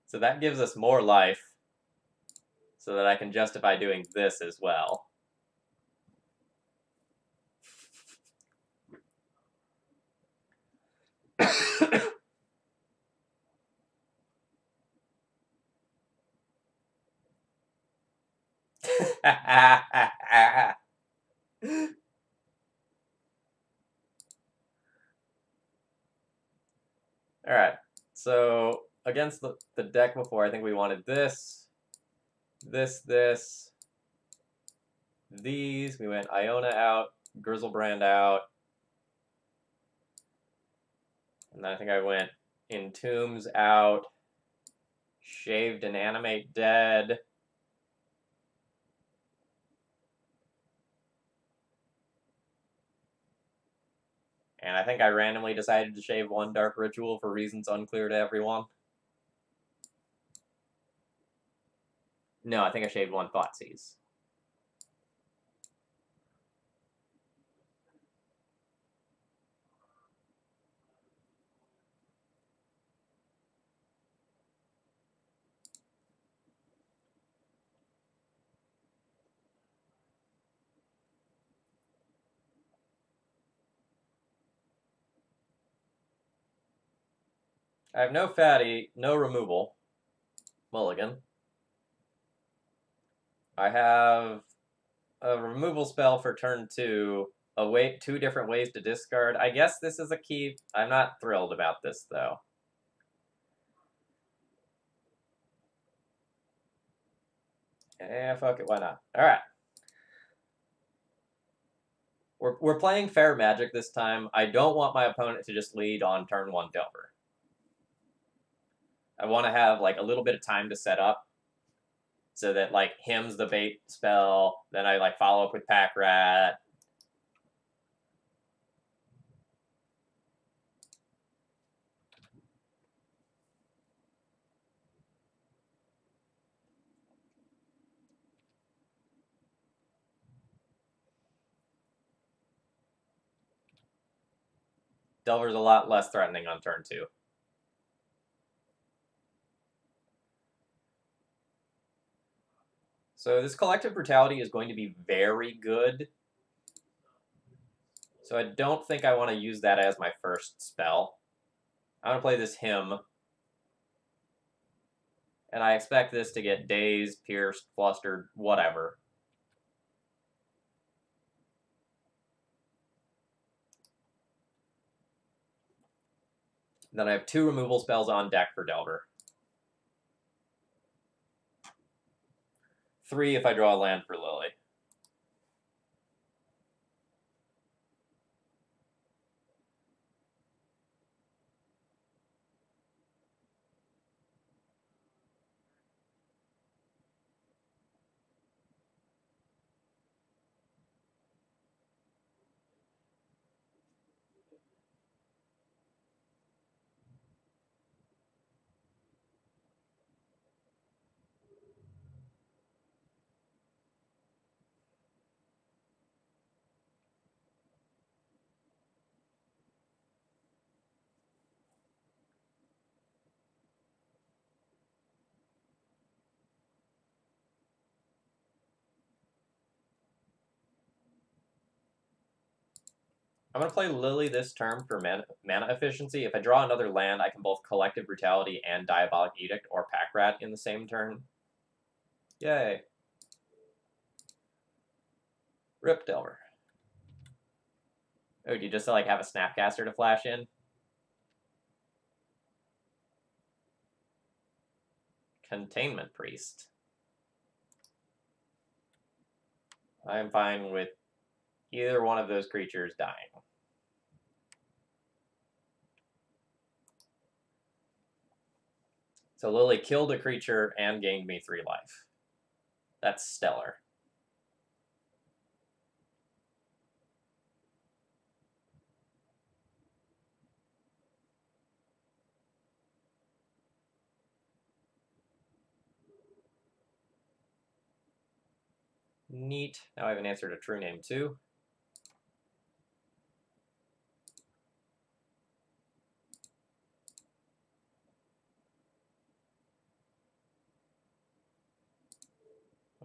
So that gives us more life, so that I can justify doing this as well. Alright, so against the deck before, I think we wanted this, these. We went Iona out, Grizzlebrand out, and then I think I went Entombs out, Shaved and Animate Dead. And I think I randomly decided to shave one Dark Ritual for reasons unclear to everyone. No, I think I shaved one Thoughtseize. I have no fatty, no removal. Mulligan. I have a removal spell for turn 2. Two different ways to discard. I guess this is a keep. I'm not thrilled about this, though. Fuck it, why not? Alright. We're playing Fair Magic this time. I don't want my opponent to just lead on turn 1 Delver. I want to have, like, a little bit of time to set up. So that, like, Hymn's the bait spell. Then I, like, follow up with Pack Rat. Delver's a lot less threatening on turn 2. So this Collective Brutality is going to be very good. So I don't think I want to use that as my first spell. I'm going to play this Hymn. And I expect this to get dazed, pierced, flustered, whatever. Then I have 2 removal spells on deck for Delver. 3 if I draw a land for Lily. I'm going to play Lily this turn for mana efficiency. If I draw another land, I can both Collective Brutality and Diabolic Edict or Pack Rat in the same turn. Yay. Rip Delver. Oh, do you just like have a Snapcaster to flash in? Containment Priest. I am fine with either one of those creatures dying. So Lily killed a creature and gained me 3 life. That's stellar. Neat. Now I have an answer to True Name 2.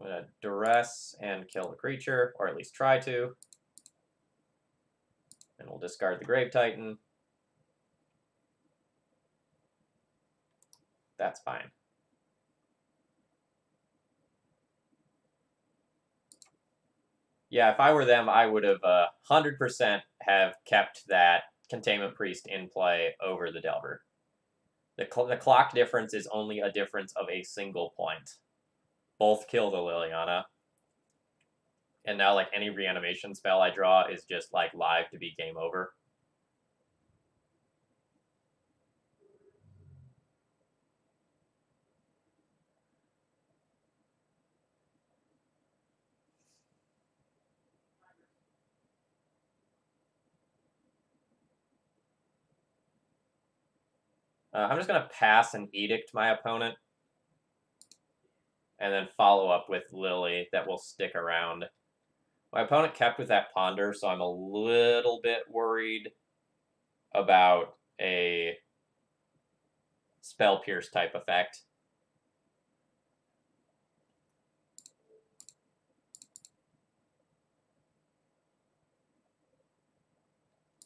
I'm going to Duress and kill the creature, or at least try to. And we'll discard the Grave Titan. That's fine. Yeah, if I were them, I would have 100% have kept that Containment Priest in play over the Delver. The clock difference is only a difference of a single point. Both kill the Liliana. And now, like, any reanimation spell I draw is just, like, live to be game over. I'm just going to pass and Edict my opponent. And then follow up with Lily that will stick around. My opponent kept with that Ponder, so I'm a little bit worried about a Spell Pierce type effect.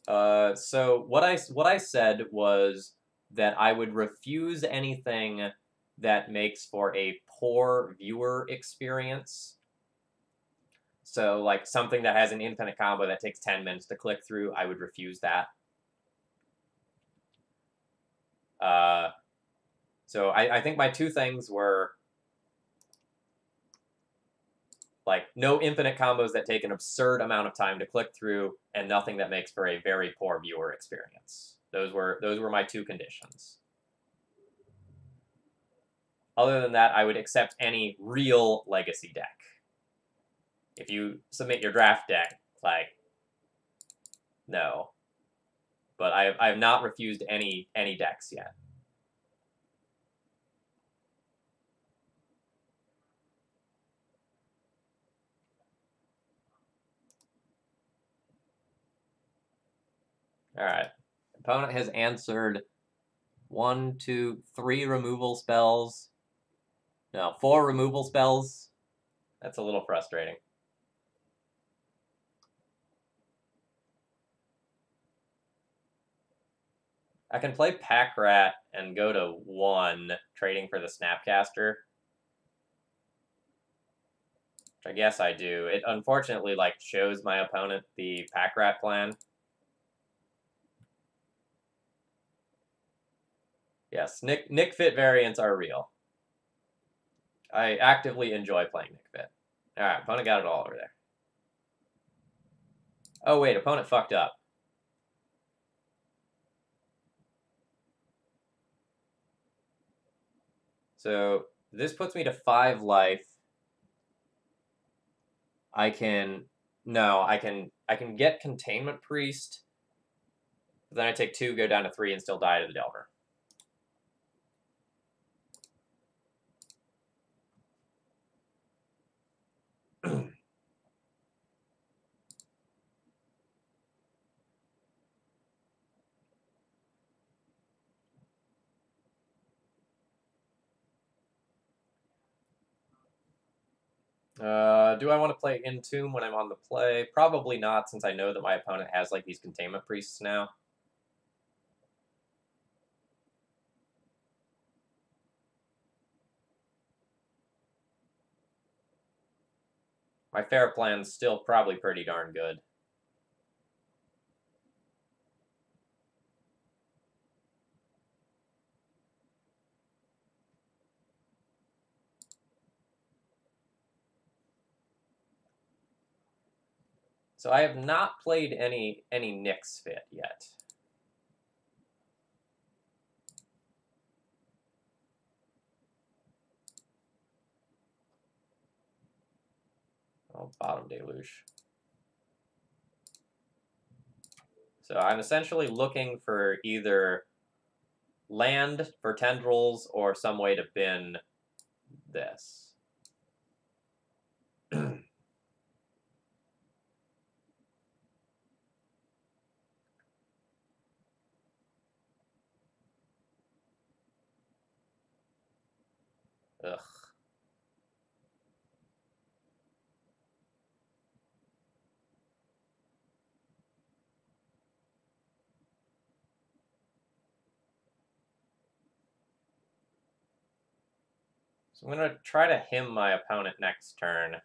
So what I said was that I would refuse anything that makes for a poor viewer experience. So, like, something that has an infinite combo that takes 10 minutes to click through, I would refuse that. So I think my two things were, like, no infinite combos that take an absurd amount of time to click through, and nothing that makes for a very poor viewer experience. Those were my two conditions. Other than that, I would accept any real Legacy deck. If you submit your draft deck, like, no. But I have not refused any decks yet. All right. Opponent has answered 1, 2, 3 removal spells. No, 4 removal spells. That's a little frustrating. I can play Pack Rat and go to 1, trading for the Snapcaster. Which I guess I do. It unfortunately, like, shows my opponent the Pack Rat plan. Yes, Nick Fit variants are real. I actively enjoy playing Nick Fit. Alright, opponent got it all over there. Oh wait, opponent fucked up. So this puts me to 5 life. I can get Containment Priest. But then I take 2, go down to 3, and still die to the Delver. Do I want to play Entomb when I'm on the play? Probably not, since I know that my opponent has, like, these Containment Priests now. My fair plan's still probably pretty darn good. So I have not played any Nyx Fit yet. Oh, bottom deluge. So I'm essentially looking for either land for tendrils or some way to bin this. Ugh. So I'm going to try to him my opponent next turn.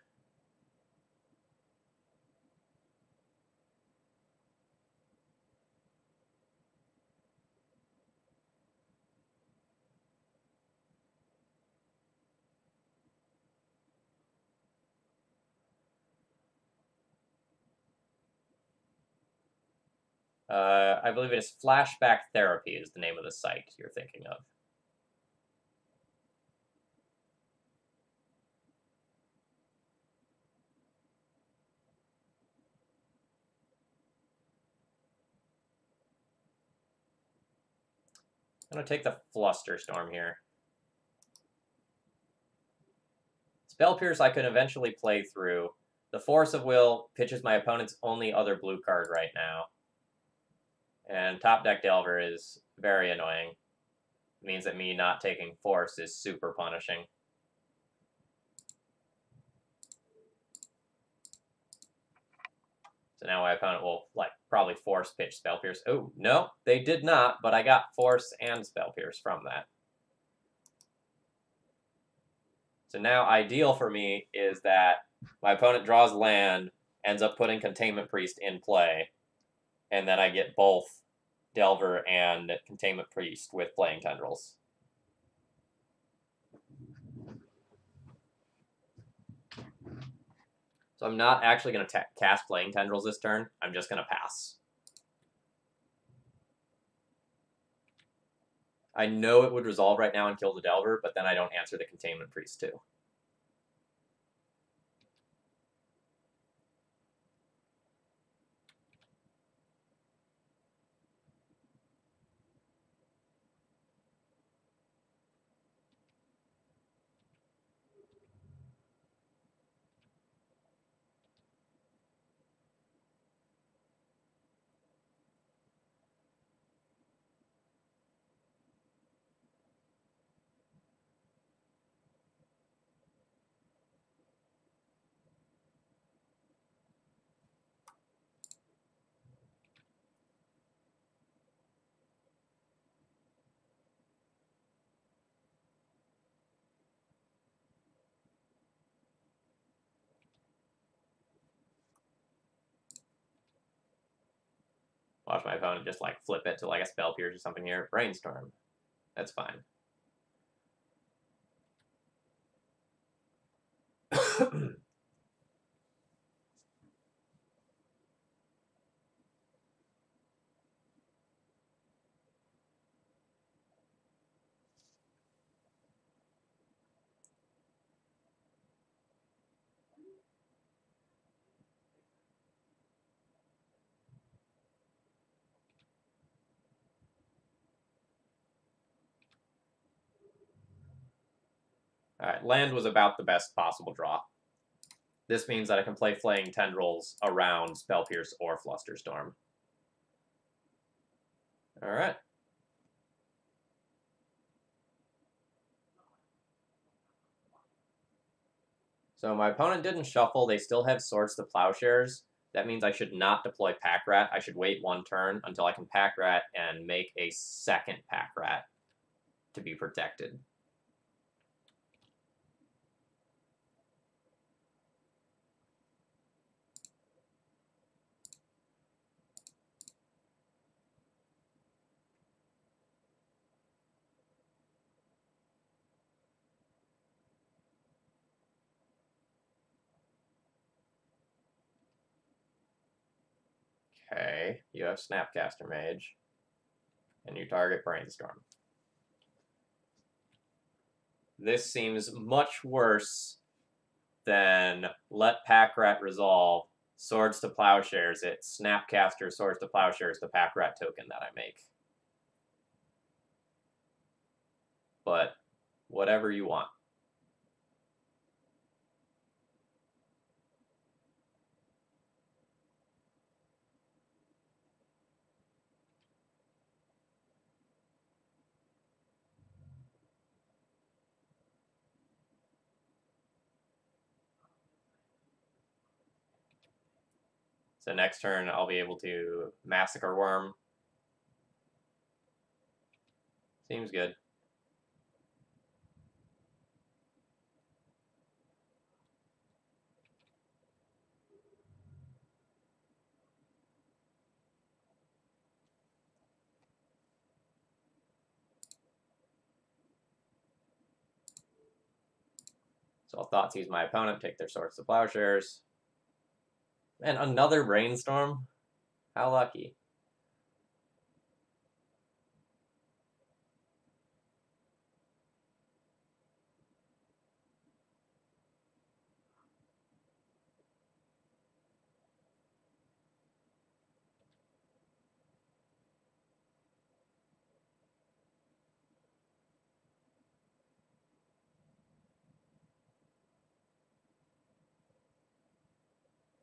I believe it is Flashback Therapy is the name of the site you're thinking of. I'm going to take the Flusterstorm here. Spell Pierce I could eventually play through. The Force of Will pitches my opponent's only other blue card right now. And Top Deck Delver is very annoying. It means that me not taking Force is super punishing. So now my opponent will probably Force pitch Spell Pierce. Oh, no, they did not, but I got Force and Spell Pierce from that. So now ideal for me is that my opponent draws land, ends up putting Containment Priest in play, and then I get both Delver and Containment Priest with Flaying Tendrils. So I'm not actually going to cast Flaying Tendrils this turn. I'm just going to pass. I know it would resolve right now and kill the Delver, but then I don't answer the Containment Priest too. Watch my opponent just flip it to a Spell Pierce or something here. Brainstorm. That's fine. Alright, land was about the best possible draw. This means that I can play Flaying Tendrils around Spell Pierce or Flusterstorm. Alright. So my opponent didn't shuffle. They still have Swords to Plowshares. That means I should not deploy Pack Rat. I should wait one turn until I can Pack Rat and make a second Pack Rat to be protected. Okay, you have Snapcaster Mage, and you target Brainstorm. This seems much worse than let Pack Rat resolve, Swords to Plowshares it, Snapcaster Swords to Plowshares the Pack Rat token that I make. But whatever you want. So next turn, I'll be able to Massacre Worm. Seems good. So I'll Thoughtseize my opponent, take their Swords to Plowshares. And another Brainstorm? How lucky.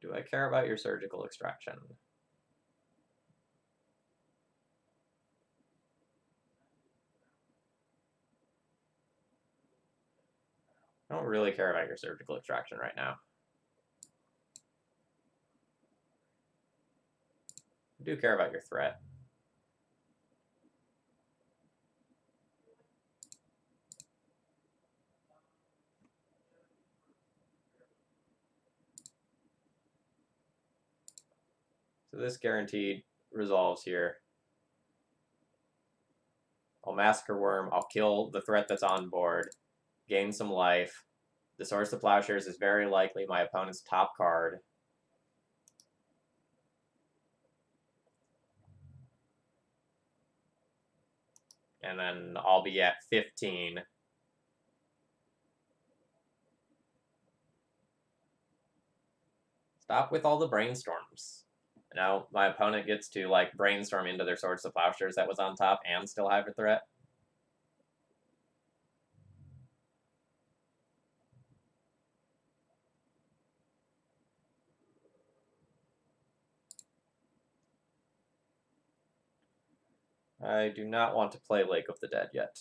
Do I care about your surgical extraction? I don't really care about your surgical extraction right now. I do care about your threat. So this guaranteed resolves here. I'll Massacre Worm, I'll kill the threat that's on board, gain some life. The Source of Plowshares is very likely my opponent's top card. And then I'll be at 15. Stop with all the brainstorms. Now my opponent gets to like brainstorm into their Swords of Plowshares that was on top and still have a threat. I do not want to play Lake of the Dead yet.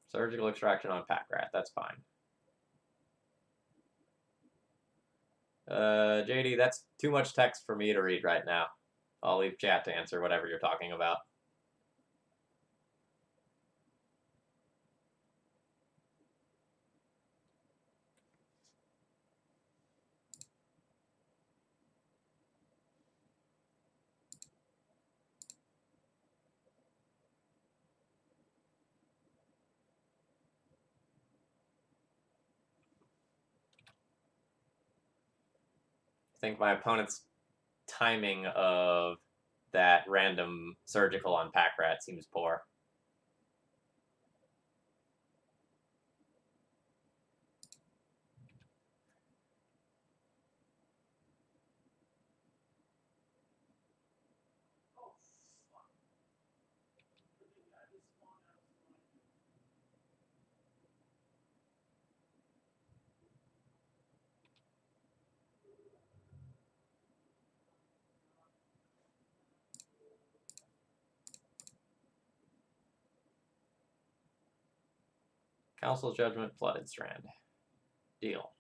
Surgical Extraction on Pack Rat, that's fine. JD, that's too much text for me to read right now. I'll leave chat to answer whatever you're talking about. I think my opponent's timing of that random surgical on Pack Rat seems poor. Council Judgment, Flooded Strand. Deal.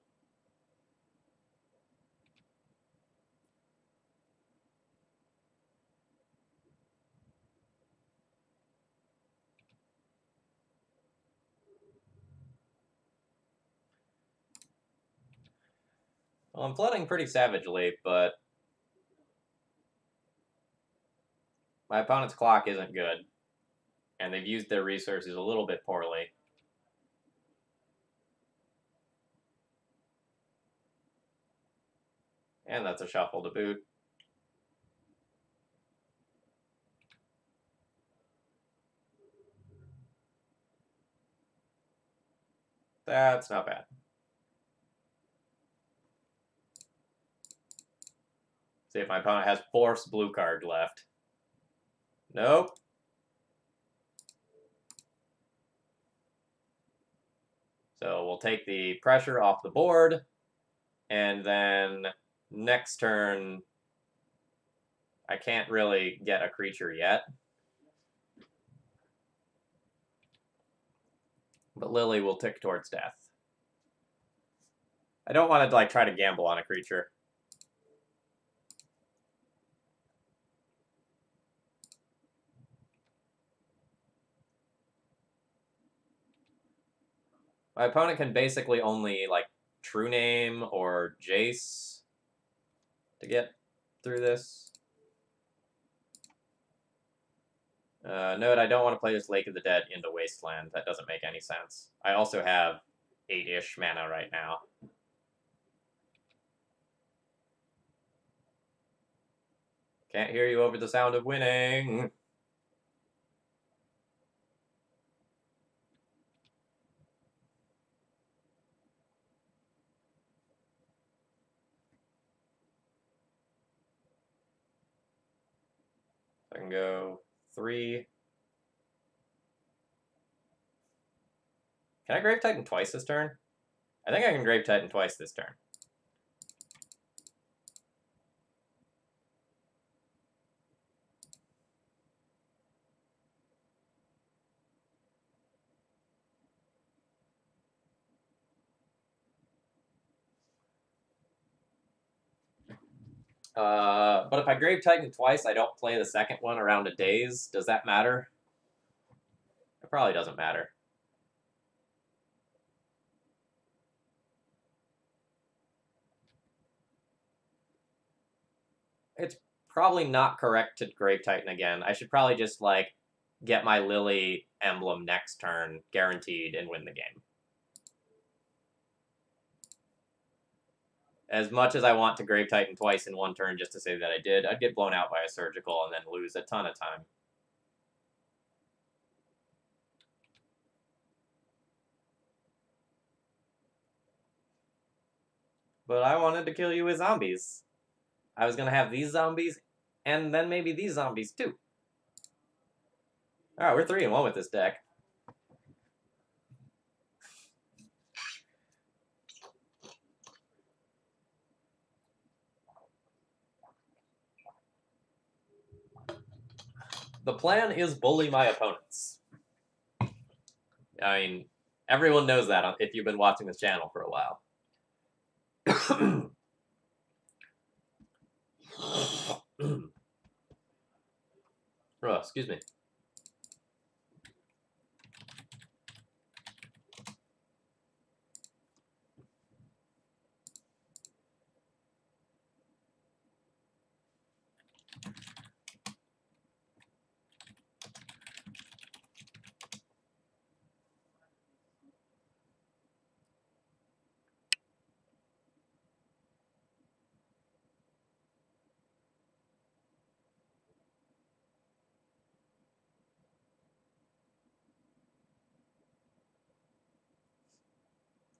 Well, I'm flooding pretty savagely, but my opponent's clock isn't good, and they've used their resources a little bit poorly. And that's a shuffle to boot. That's not bad. See if my opponent has Force blue card left. Nope. So we'll take the pressure off the board, and then next turn, I can't really get a creature yet. But Lily will tick towards death. I don't want to like try to gamble on a creature. My opponent can basically only like True Name or Jace to get through this. Note, I don't want to play this Lake of the Dead into Wasteland. That doesn't make any sense. I also have 8-ish mana right now. Can't hear you over the sound of winning. I can go 3, Can I Grave Titan twice this turn? I think I can Grave Titan twice this turn. But if I Grave Titan twice, I don't play the second one around a daze. Does that matter? It probably doesn't matter. It's probably not correct to Grave Titan again. I should probably just, like, get my Lily emblem next turn, guaranteed, and win the game. As much as I want to Grave Titan twice in one turn just to say that I did, I'd get blown out by a surgical and then lose a ton of time. But I wanted to kill you with zombies. I was going to have these zombies, and then maybe these zombies too. Alright, we're 3-1 with this deck. The plan is bully my opponents. I mean, everyone knows that if you've been watching this channel for a while. Oh, excuse me.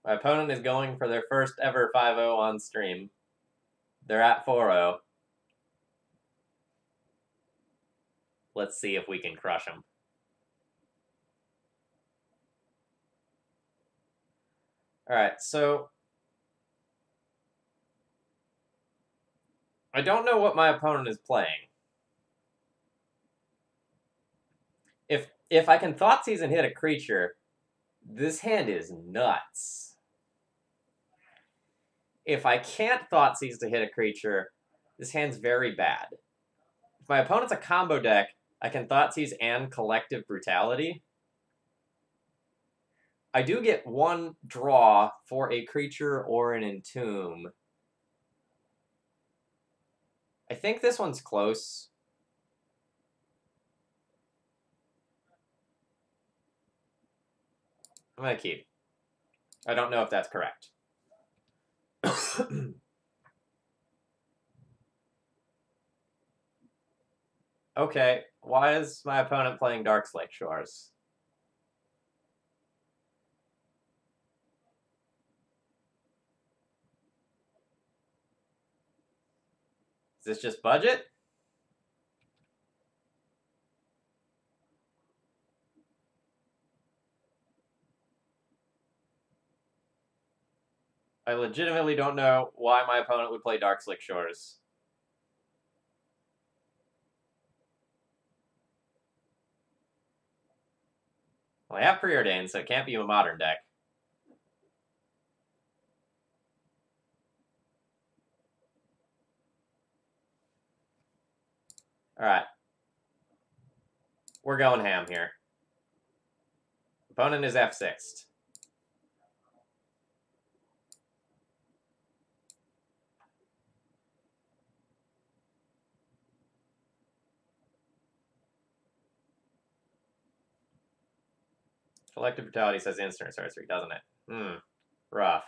My opponent is going for their first ever 5-0 on stream. They're at 4-0. Let's see if we can crush them. Alright, so I don't know what my opponent is playing. If I can Thoughtseize and hit a creature, this hand is nuts. If I can't Thoughtseize to hit a creature, this hand's very bad. If my opponent's a combo deck, I can Thoughtseize and Collective Brutality. I do get one draw for a creature or an Entomb. I think this one's close. I'm going to keep. I don't know if that's correct. Okay, why is my opponent playing Darkslake Shores? Is this just budget? I legitimately don't know why my opponent would play Darkslick Shores. Well, I have Preordained, so it can't be a modern deck. Alright. We're going ham here. Opponent is F6'd. Collective Brutality says instant sorcery, doesn't it? Rough.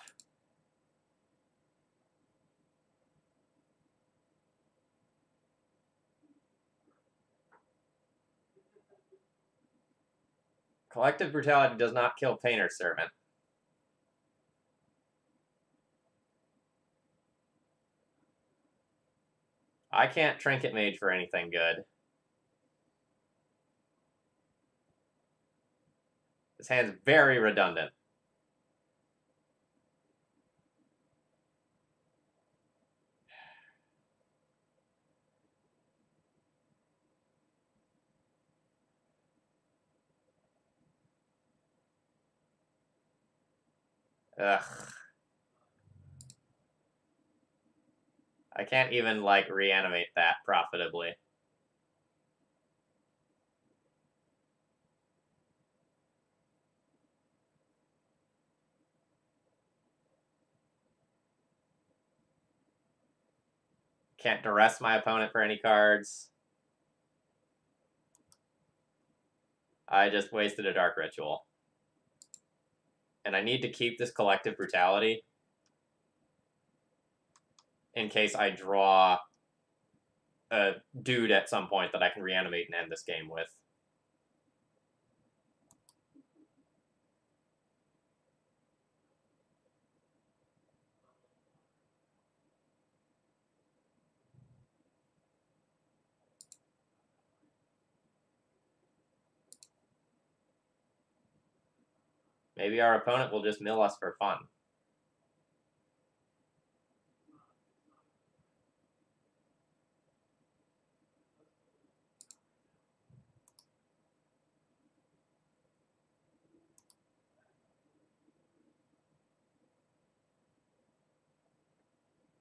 Collective Brutality does not kill Painter's Servant. I can't Trinket Mage for anything good. This hand's very redundant. Ugh. I can't even, like, reanimate that profitably. Can't duress my opponent for any cards. I just wasted a Dark Ritual. And I need to keep this Collective Brutality in case I draw a dude at some point that I can reanimate and end this game with. Maybe our opponent will just mill us for fun.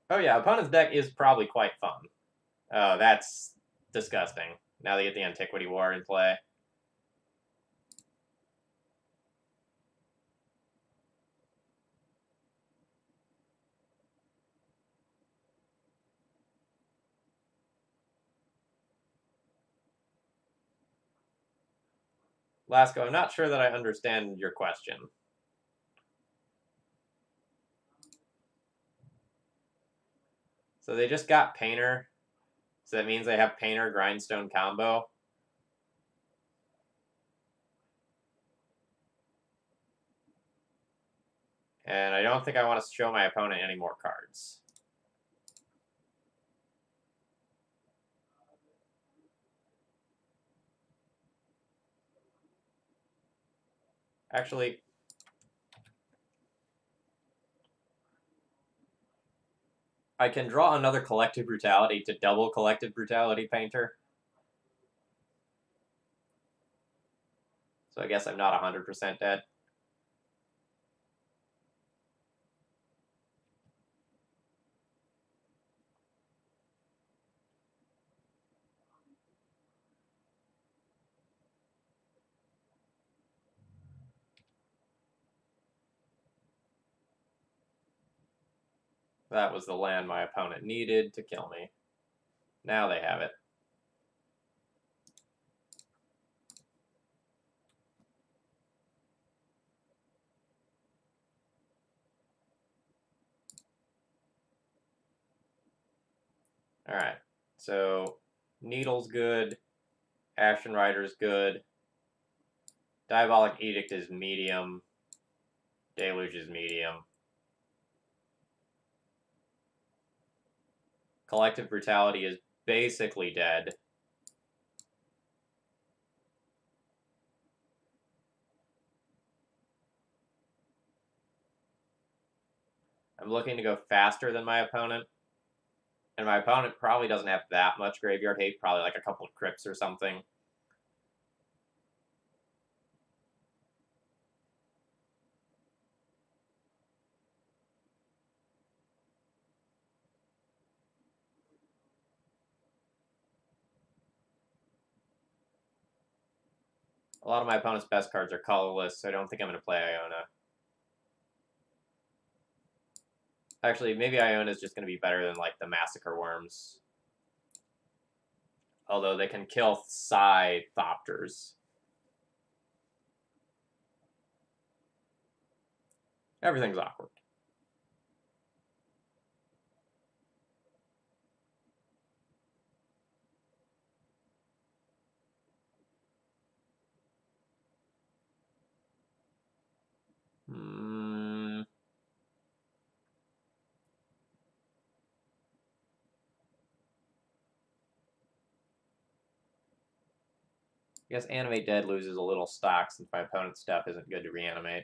Oh yeah, opponent's deck is probably quite fun. Oh, that's disgusting. Now they get the Antiquity War in play. Lasco, I'm not sure that I understand your question. So they just got Painter. So that means they have Painter Grindstone combo. And I don't think I want to show my opponent any more cards. Actually, I can draw another Collective Brutality to double Collective Brutality Painter. So I guess I'm not 100% dead. That was the land my opponent needed to kill me. Now they have it. Alright, so Needle's good, Ashen Rider's good, Diabolic Edict is medium, Deluge is medium. Collective Brutality is basically dead. I'm looking to go faster than my opponent. And my opponent probably doesn't have that much graveyard hate, probably like a couple of crypts or something. A lot of my opponent's best cards are colorless, so I don't think I'm going to play Iona. Actually, maybe Iona is just going to be better than, like, the Massacre Worms. Although they can kill Psi Thopters. Everything's awkward. I guess Animate Dead loses a little stock since my opponent's stuff isn't good to reanimate.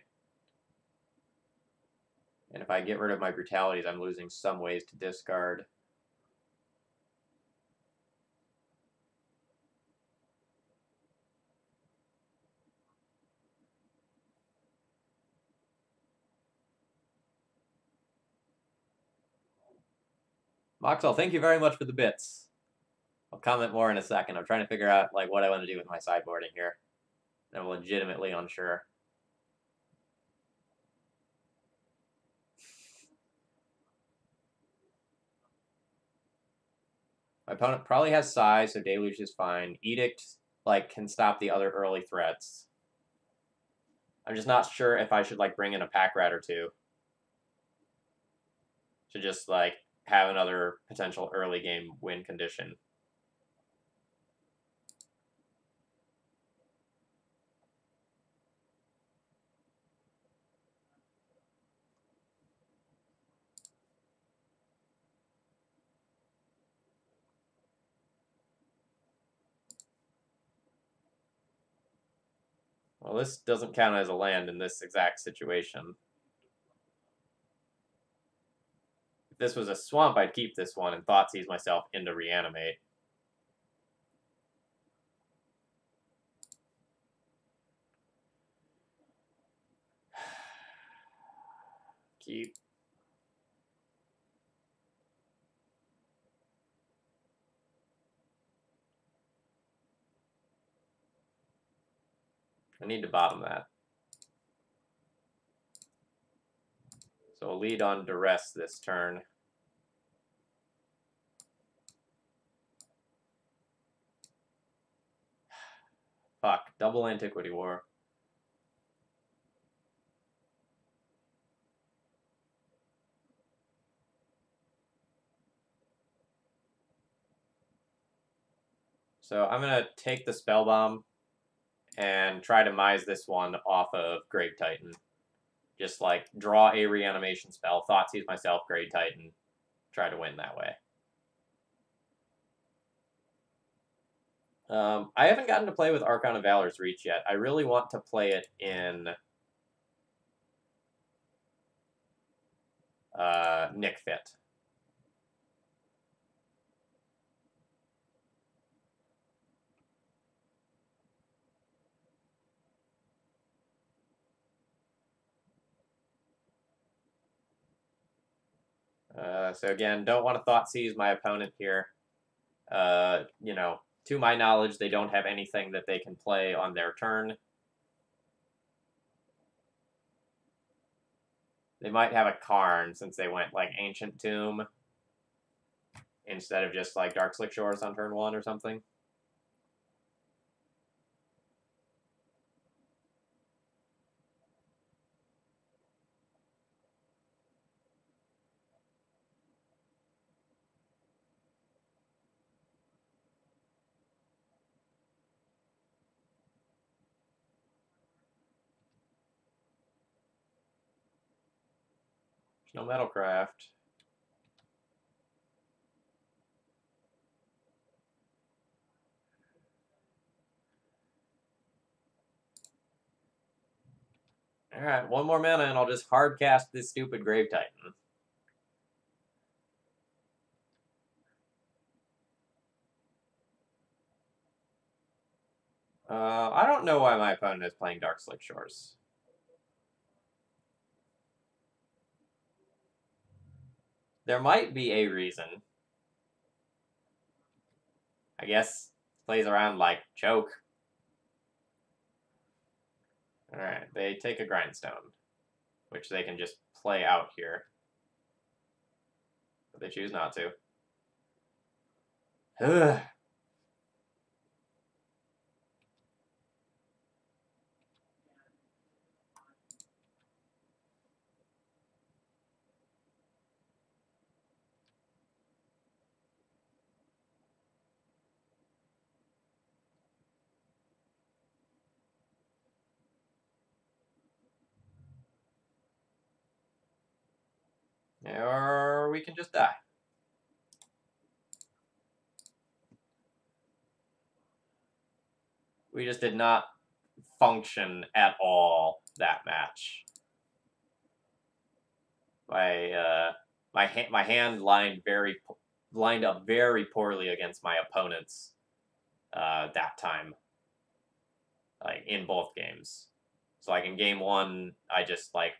And if I get rid of my brutalities, I'm losing some ways to discard. Moxel, thank you very much for the bits. I'll comment more in a second. I'm trying to figure out like what I want to do with my sideboarding here. I'm legitimately unsure. My opponent probably has size, so Deluge is fine. Edict like can stop the other early threats. I'm just not sure if I should like bring in a pack rat or two to just like have another potential early game win condition. Well, this doesn't count as a land in this exact situation. If this was a swamp, I'd keep this one and Thoughtseize myself into Reanimate. Keep. I need to bottom that. So we'll lead on Duress this turn. Fuck, double Antiquity War. So I'm going to take the Spell Bomb and try to Mize this one off of Grave Titan. Just like draw a reanimation spell, Thoughtseize myself, Grave Titan, try to win that way. I haven't gotten to play with Archon of Valor's Reach yet. I really want to play it in Nick Fit. So again, don't want to Thoughtseize my opponent here. You know, to my knowledge, they don't have anything that they can play on their turn. They might have a Karn since they went like Ancient Tomb instead of just like Dark Slick Shores on turn 1 or something. No Metalcraft. Alright, one more mana and I'll just hard cast this stupid Grave Titan. I don't know why my opponent is playing Dark Slick Shores. There might be a reason. I guess plays around like choke. Alright, they take a Grindstone, which they can just play out here. But they choose not to. Ugh. Or we can just die. We just did not function at all that match. My hand lined up very poorly against my opponents that time, like in both games. So like in game 1, I just like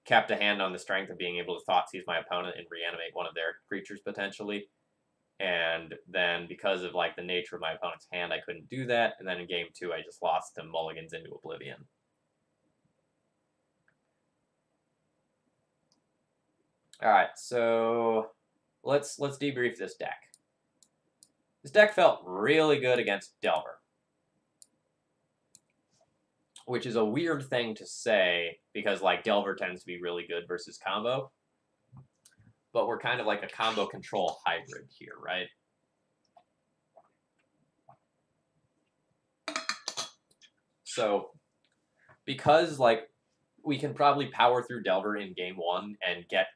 kept a hand on the strength of being able to Thoughtseize my opponent and reanimate one of their creatures potentially. And then because of like the nature of my opponent's hand, I couldn't do that. And then in game 2, I just lost to mulligans into oblivion. All right, so let's debrief this deck. This deck felt really good against Delver, which is a weird thing to say because like Delver tends to be really good versus combo, but we're kind of like a combo control hybrid here, right? So because like we can probably power through Delver in game 1 and get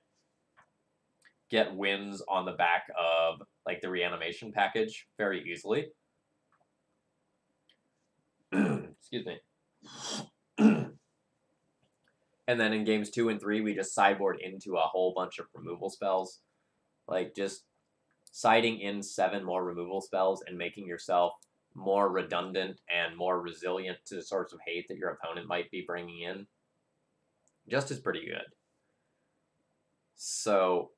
wins on the back of like the reanimation package very easily. Excuse me. And then in games 2 and 3, we just sideboard into a whole bunch of removal spells. Like just siding in 7 more removal spells and making yourself more redundant and more resilient to the sorts of hate that your opponent might be bringing in just is pretty good. So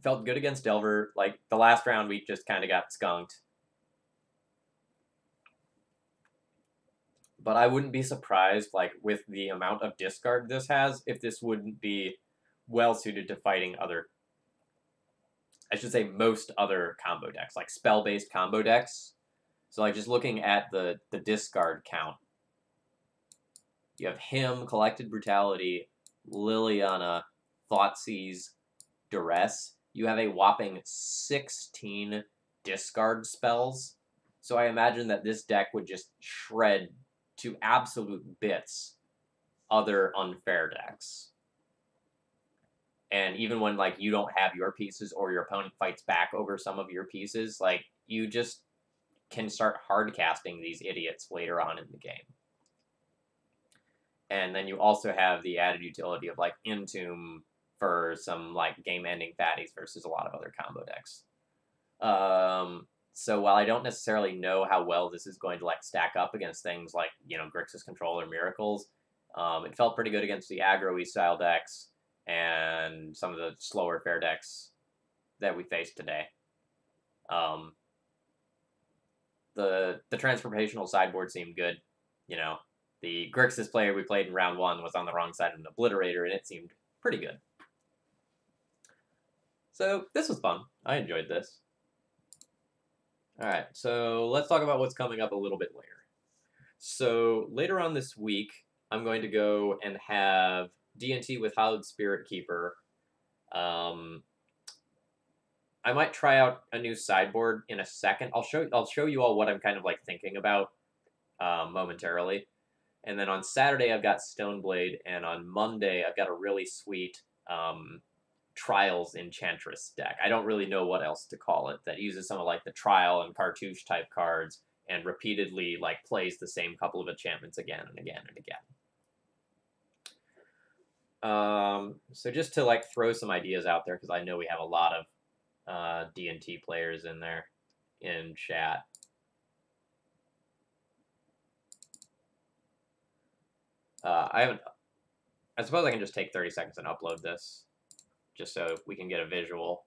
felt good against Delver. Like the last round, we just kind of got skunked. But I wouldn't be surprised, like, with the amount of discard this has, if this wouldn't be well-suited to fighting other, I should say most other combo decks, like spell-based combo decks. So, like, just looking at the discard count, you have him, Collected Brutality, Liliana, Thoughtseize, Duress. You have a whopping 16 discard spells. So I imagine that this deck would just shred to absolute bits other unfair decks. And even when like you don't have your pieces or your opponent fights back over some of your pieces, like you just can start hard casting these idiots later on in the game. And then you also have the added utility of like Entomb for some like game-ending fatties versus a lot of other combo decks. So while I don't necessarily know how well this is going to like stack up against things like, you know, Grixis Control or Miracles, it felt pretty good against the aggro-y style decks and some of the slower fair decks that we faced today. The transformational sideboard seemed good. You know, the Grixis player we played in round 1 was on the wrong side of an Obliterator, and it seemed pretty good. So this was fun. I enjoyed this. Alright, so let's talk about what's coming up a little bit later. So later on this week, I'm going to go and have D&T with Hallowed Spirit Keeper. I might try out a new sideboard in a second. I'll show you all what I'm kind of like thinking about momentarily. And then on Saturday, I've got Stoneblade, and on Monday, I've got a really sweet Trials Enchantress deck. I don't really know what else to call it, that uses some of like the Trial and Cartouche type cards and repeatedly like plays the same couple of enchantments again and again and again. So just to like throw some ideas out there, because I know we have a lot of D&T players in there in chat. I suppose I can just take 30 seconds and upload this, just so we can get a visual.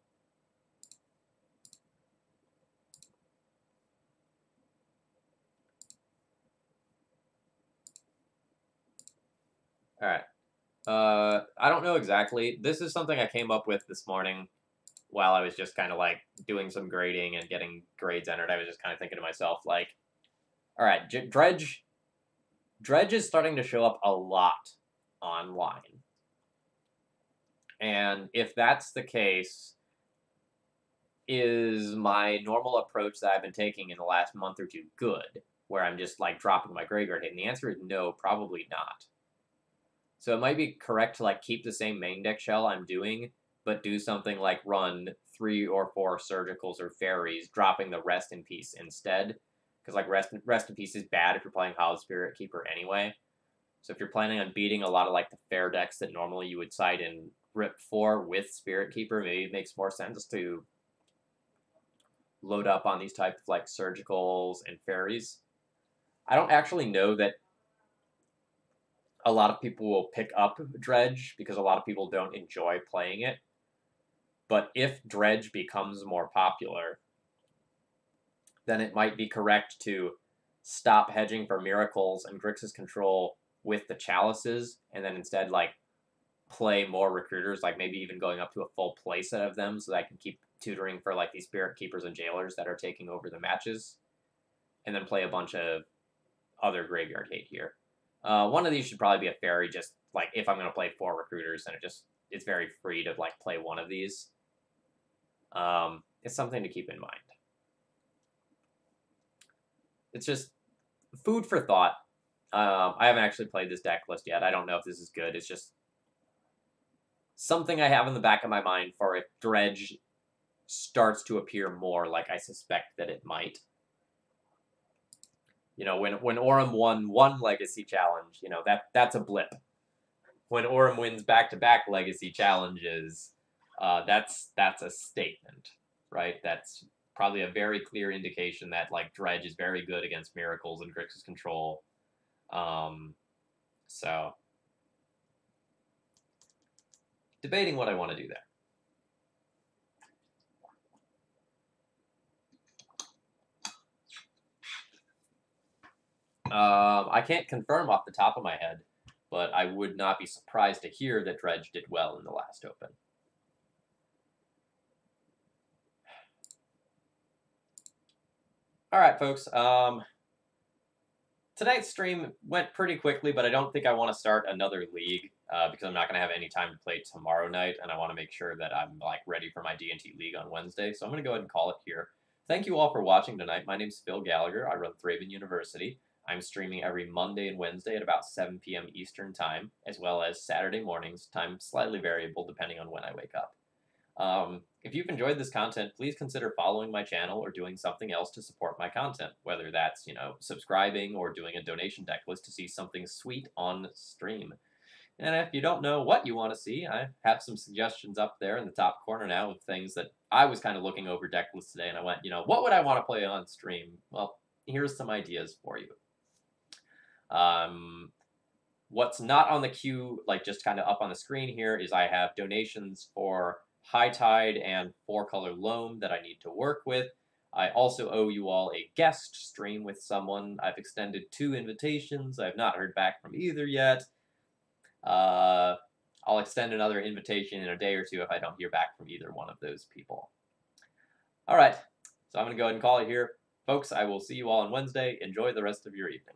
All right. I don't know exactly. This is something I came up with this morning while I was just kind of like doing some grading and getting grades entered. I was just kind of thinking to myself, like, all right, Dredge is starting to show up a lot online. And if that's the case, is my normal approach that I've been taking in the last month or two good, where I'm just like dropping my graveyard hit? And the answer is no, probably not. So it might be correct to like keep the same main deck shell I'm doing, but do something like run 3 or 4 surgicals or fairies, dropping the Rest in Peace instead. Because like Rest in Peace is bad if you're playing Hallowed Spirit Keeper anyway. So if you're planning on beating a lot of like the fair decks that normally you would side in Rip 4 with Spirit Keeper, maybe it makes more sense to load up on these types of like surgicals and fairies. I don't actually know that a lot of people will pick up Dredge because a lot of people don't enjoy playing it. But if Dredge becomes more popular, then it might be correct to stop hedging for miracles and Grixis control with the chalices, and then instead like play more recruiters, like maybe even going up to a full playset of them, so that I can keep tutoring for like these spirit keepers and jailers that are taking over the matches, and then play a bunch of other graveyard hate here. One of these should probably be a fairy, just like if I'm gonna play 4 recruiters, then it's very free to like play one of these. It's something to keep in mind. It's just food for thought. I haven't actually played this deck list yet. I don't know if this is good. It's just something I have in the back of my mind for if Dredge starts to appear more like I suspect that it might. You know, when Aurum won one Legacy Challenge, you know, that's a blip. When Aurum wins back-to-back Legacy Challenges, that's a statement, right? That's probably a very clear indication that, like, Dredge is very good against Miracles and Grixis control. So, debating what I want to do there. I can't confirm off the top of my head, but I would not be surprised to hear that Dredge did well in the last Open. All right, folks. Tonight's stream went pretty quickly, but I don't think I want to start another league because I'm not going to have any time to play tomorrow night, and I want to make sure that I'm like ready for my D&T league on Wednesday. So I'm going to go ahead and call it here. Thank you all for watching tonight. My name's Phil Gallagher. I run Thraben University. I'm streaming every Monday and Wednesday at about 7 p.m. Eastern Time, as well as Saturday mornings, time slightly variable depending on when I wake up. If you've enjoyed this content, please consider following my channel or doing something else to support my content, whether that's, you know, subscribing or doing a donation deck list to see something sweet on stream. And if you don't know what you want to see, I have some suggestions up there in the top corner now of things that I was kind of looking over deck lists today, and I went, you know, what would I want to play on stream? Well, here's some ideas for you. What's not on the queue, like just kind of up on the screen here, is I have donations for High Tide and 4-Color Loam that I need to work with. I also owe you all a guest stream with someone. I've extended 2 invitations. I've not heard back from either yet. I'll extend another invitation in a day or 2 if I don't hear back from either one of those people. All right, so I'm going to go ahead and call it here. Folks, I will see you all on Wednesday. Enjoy the rest of your evening.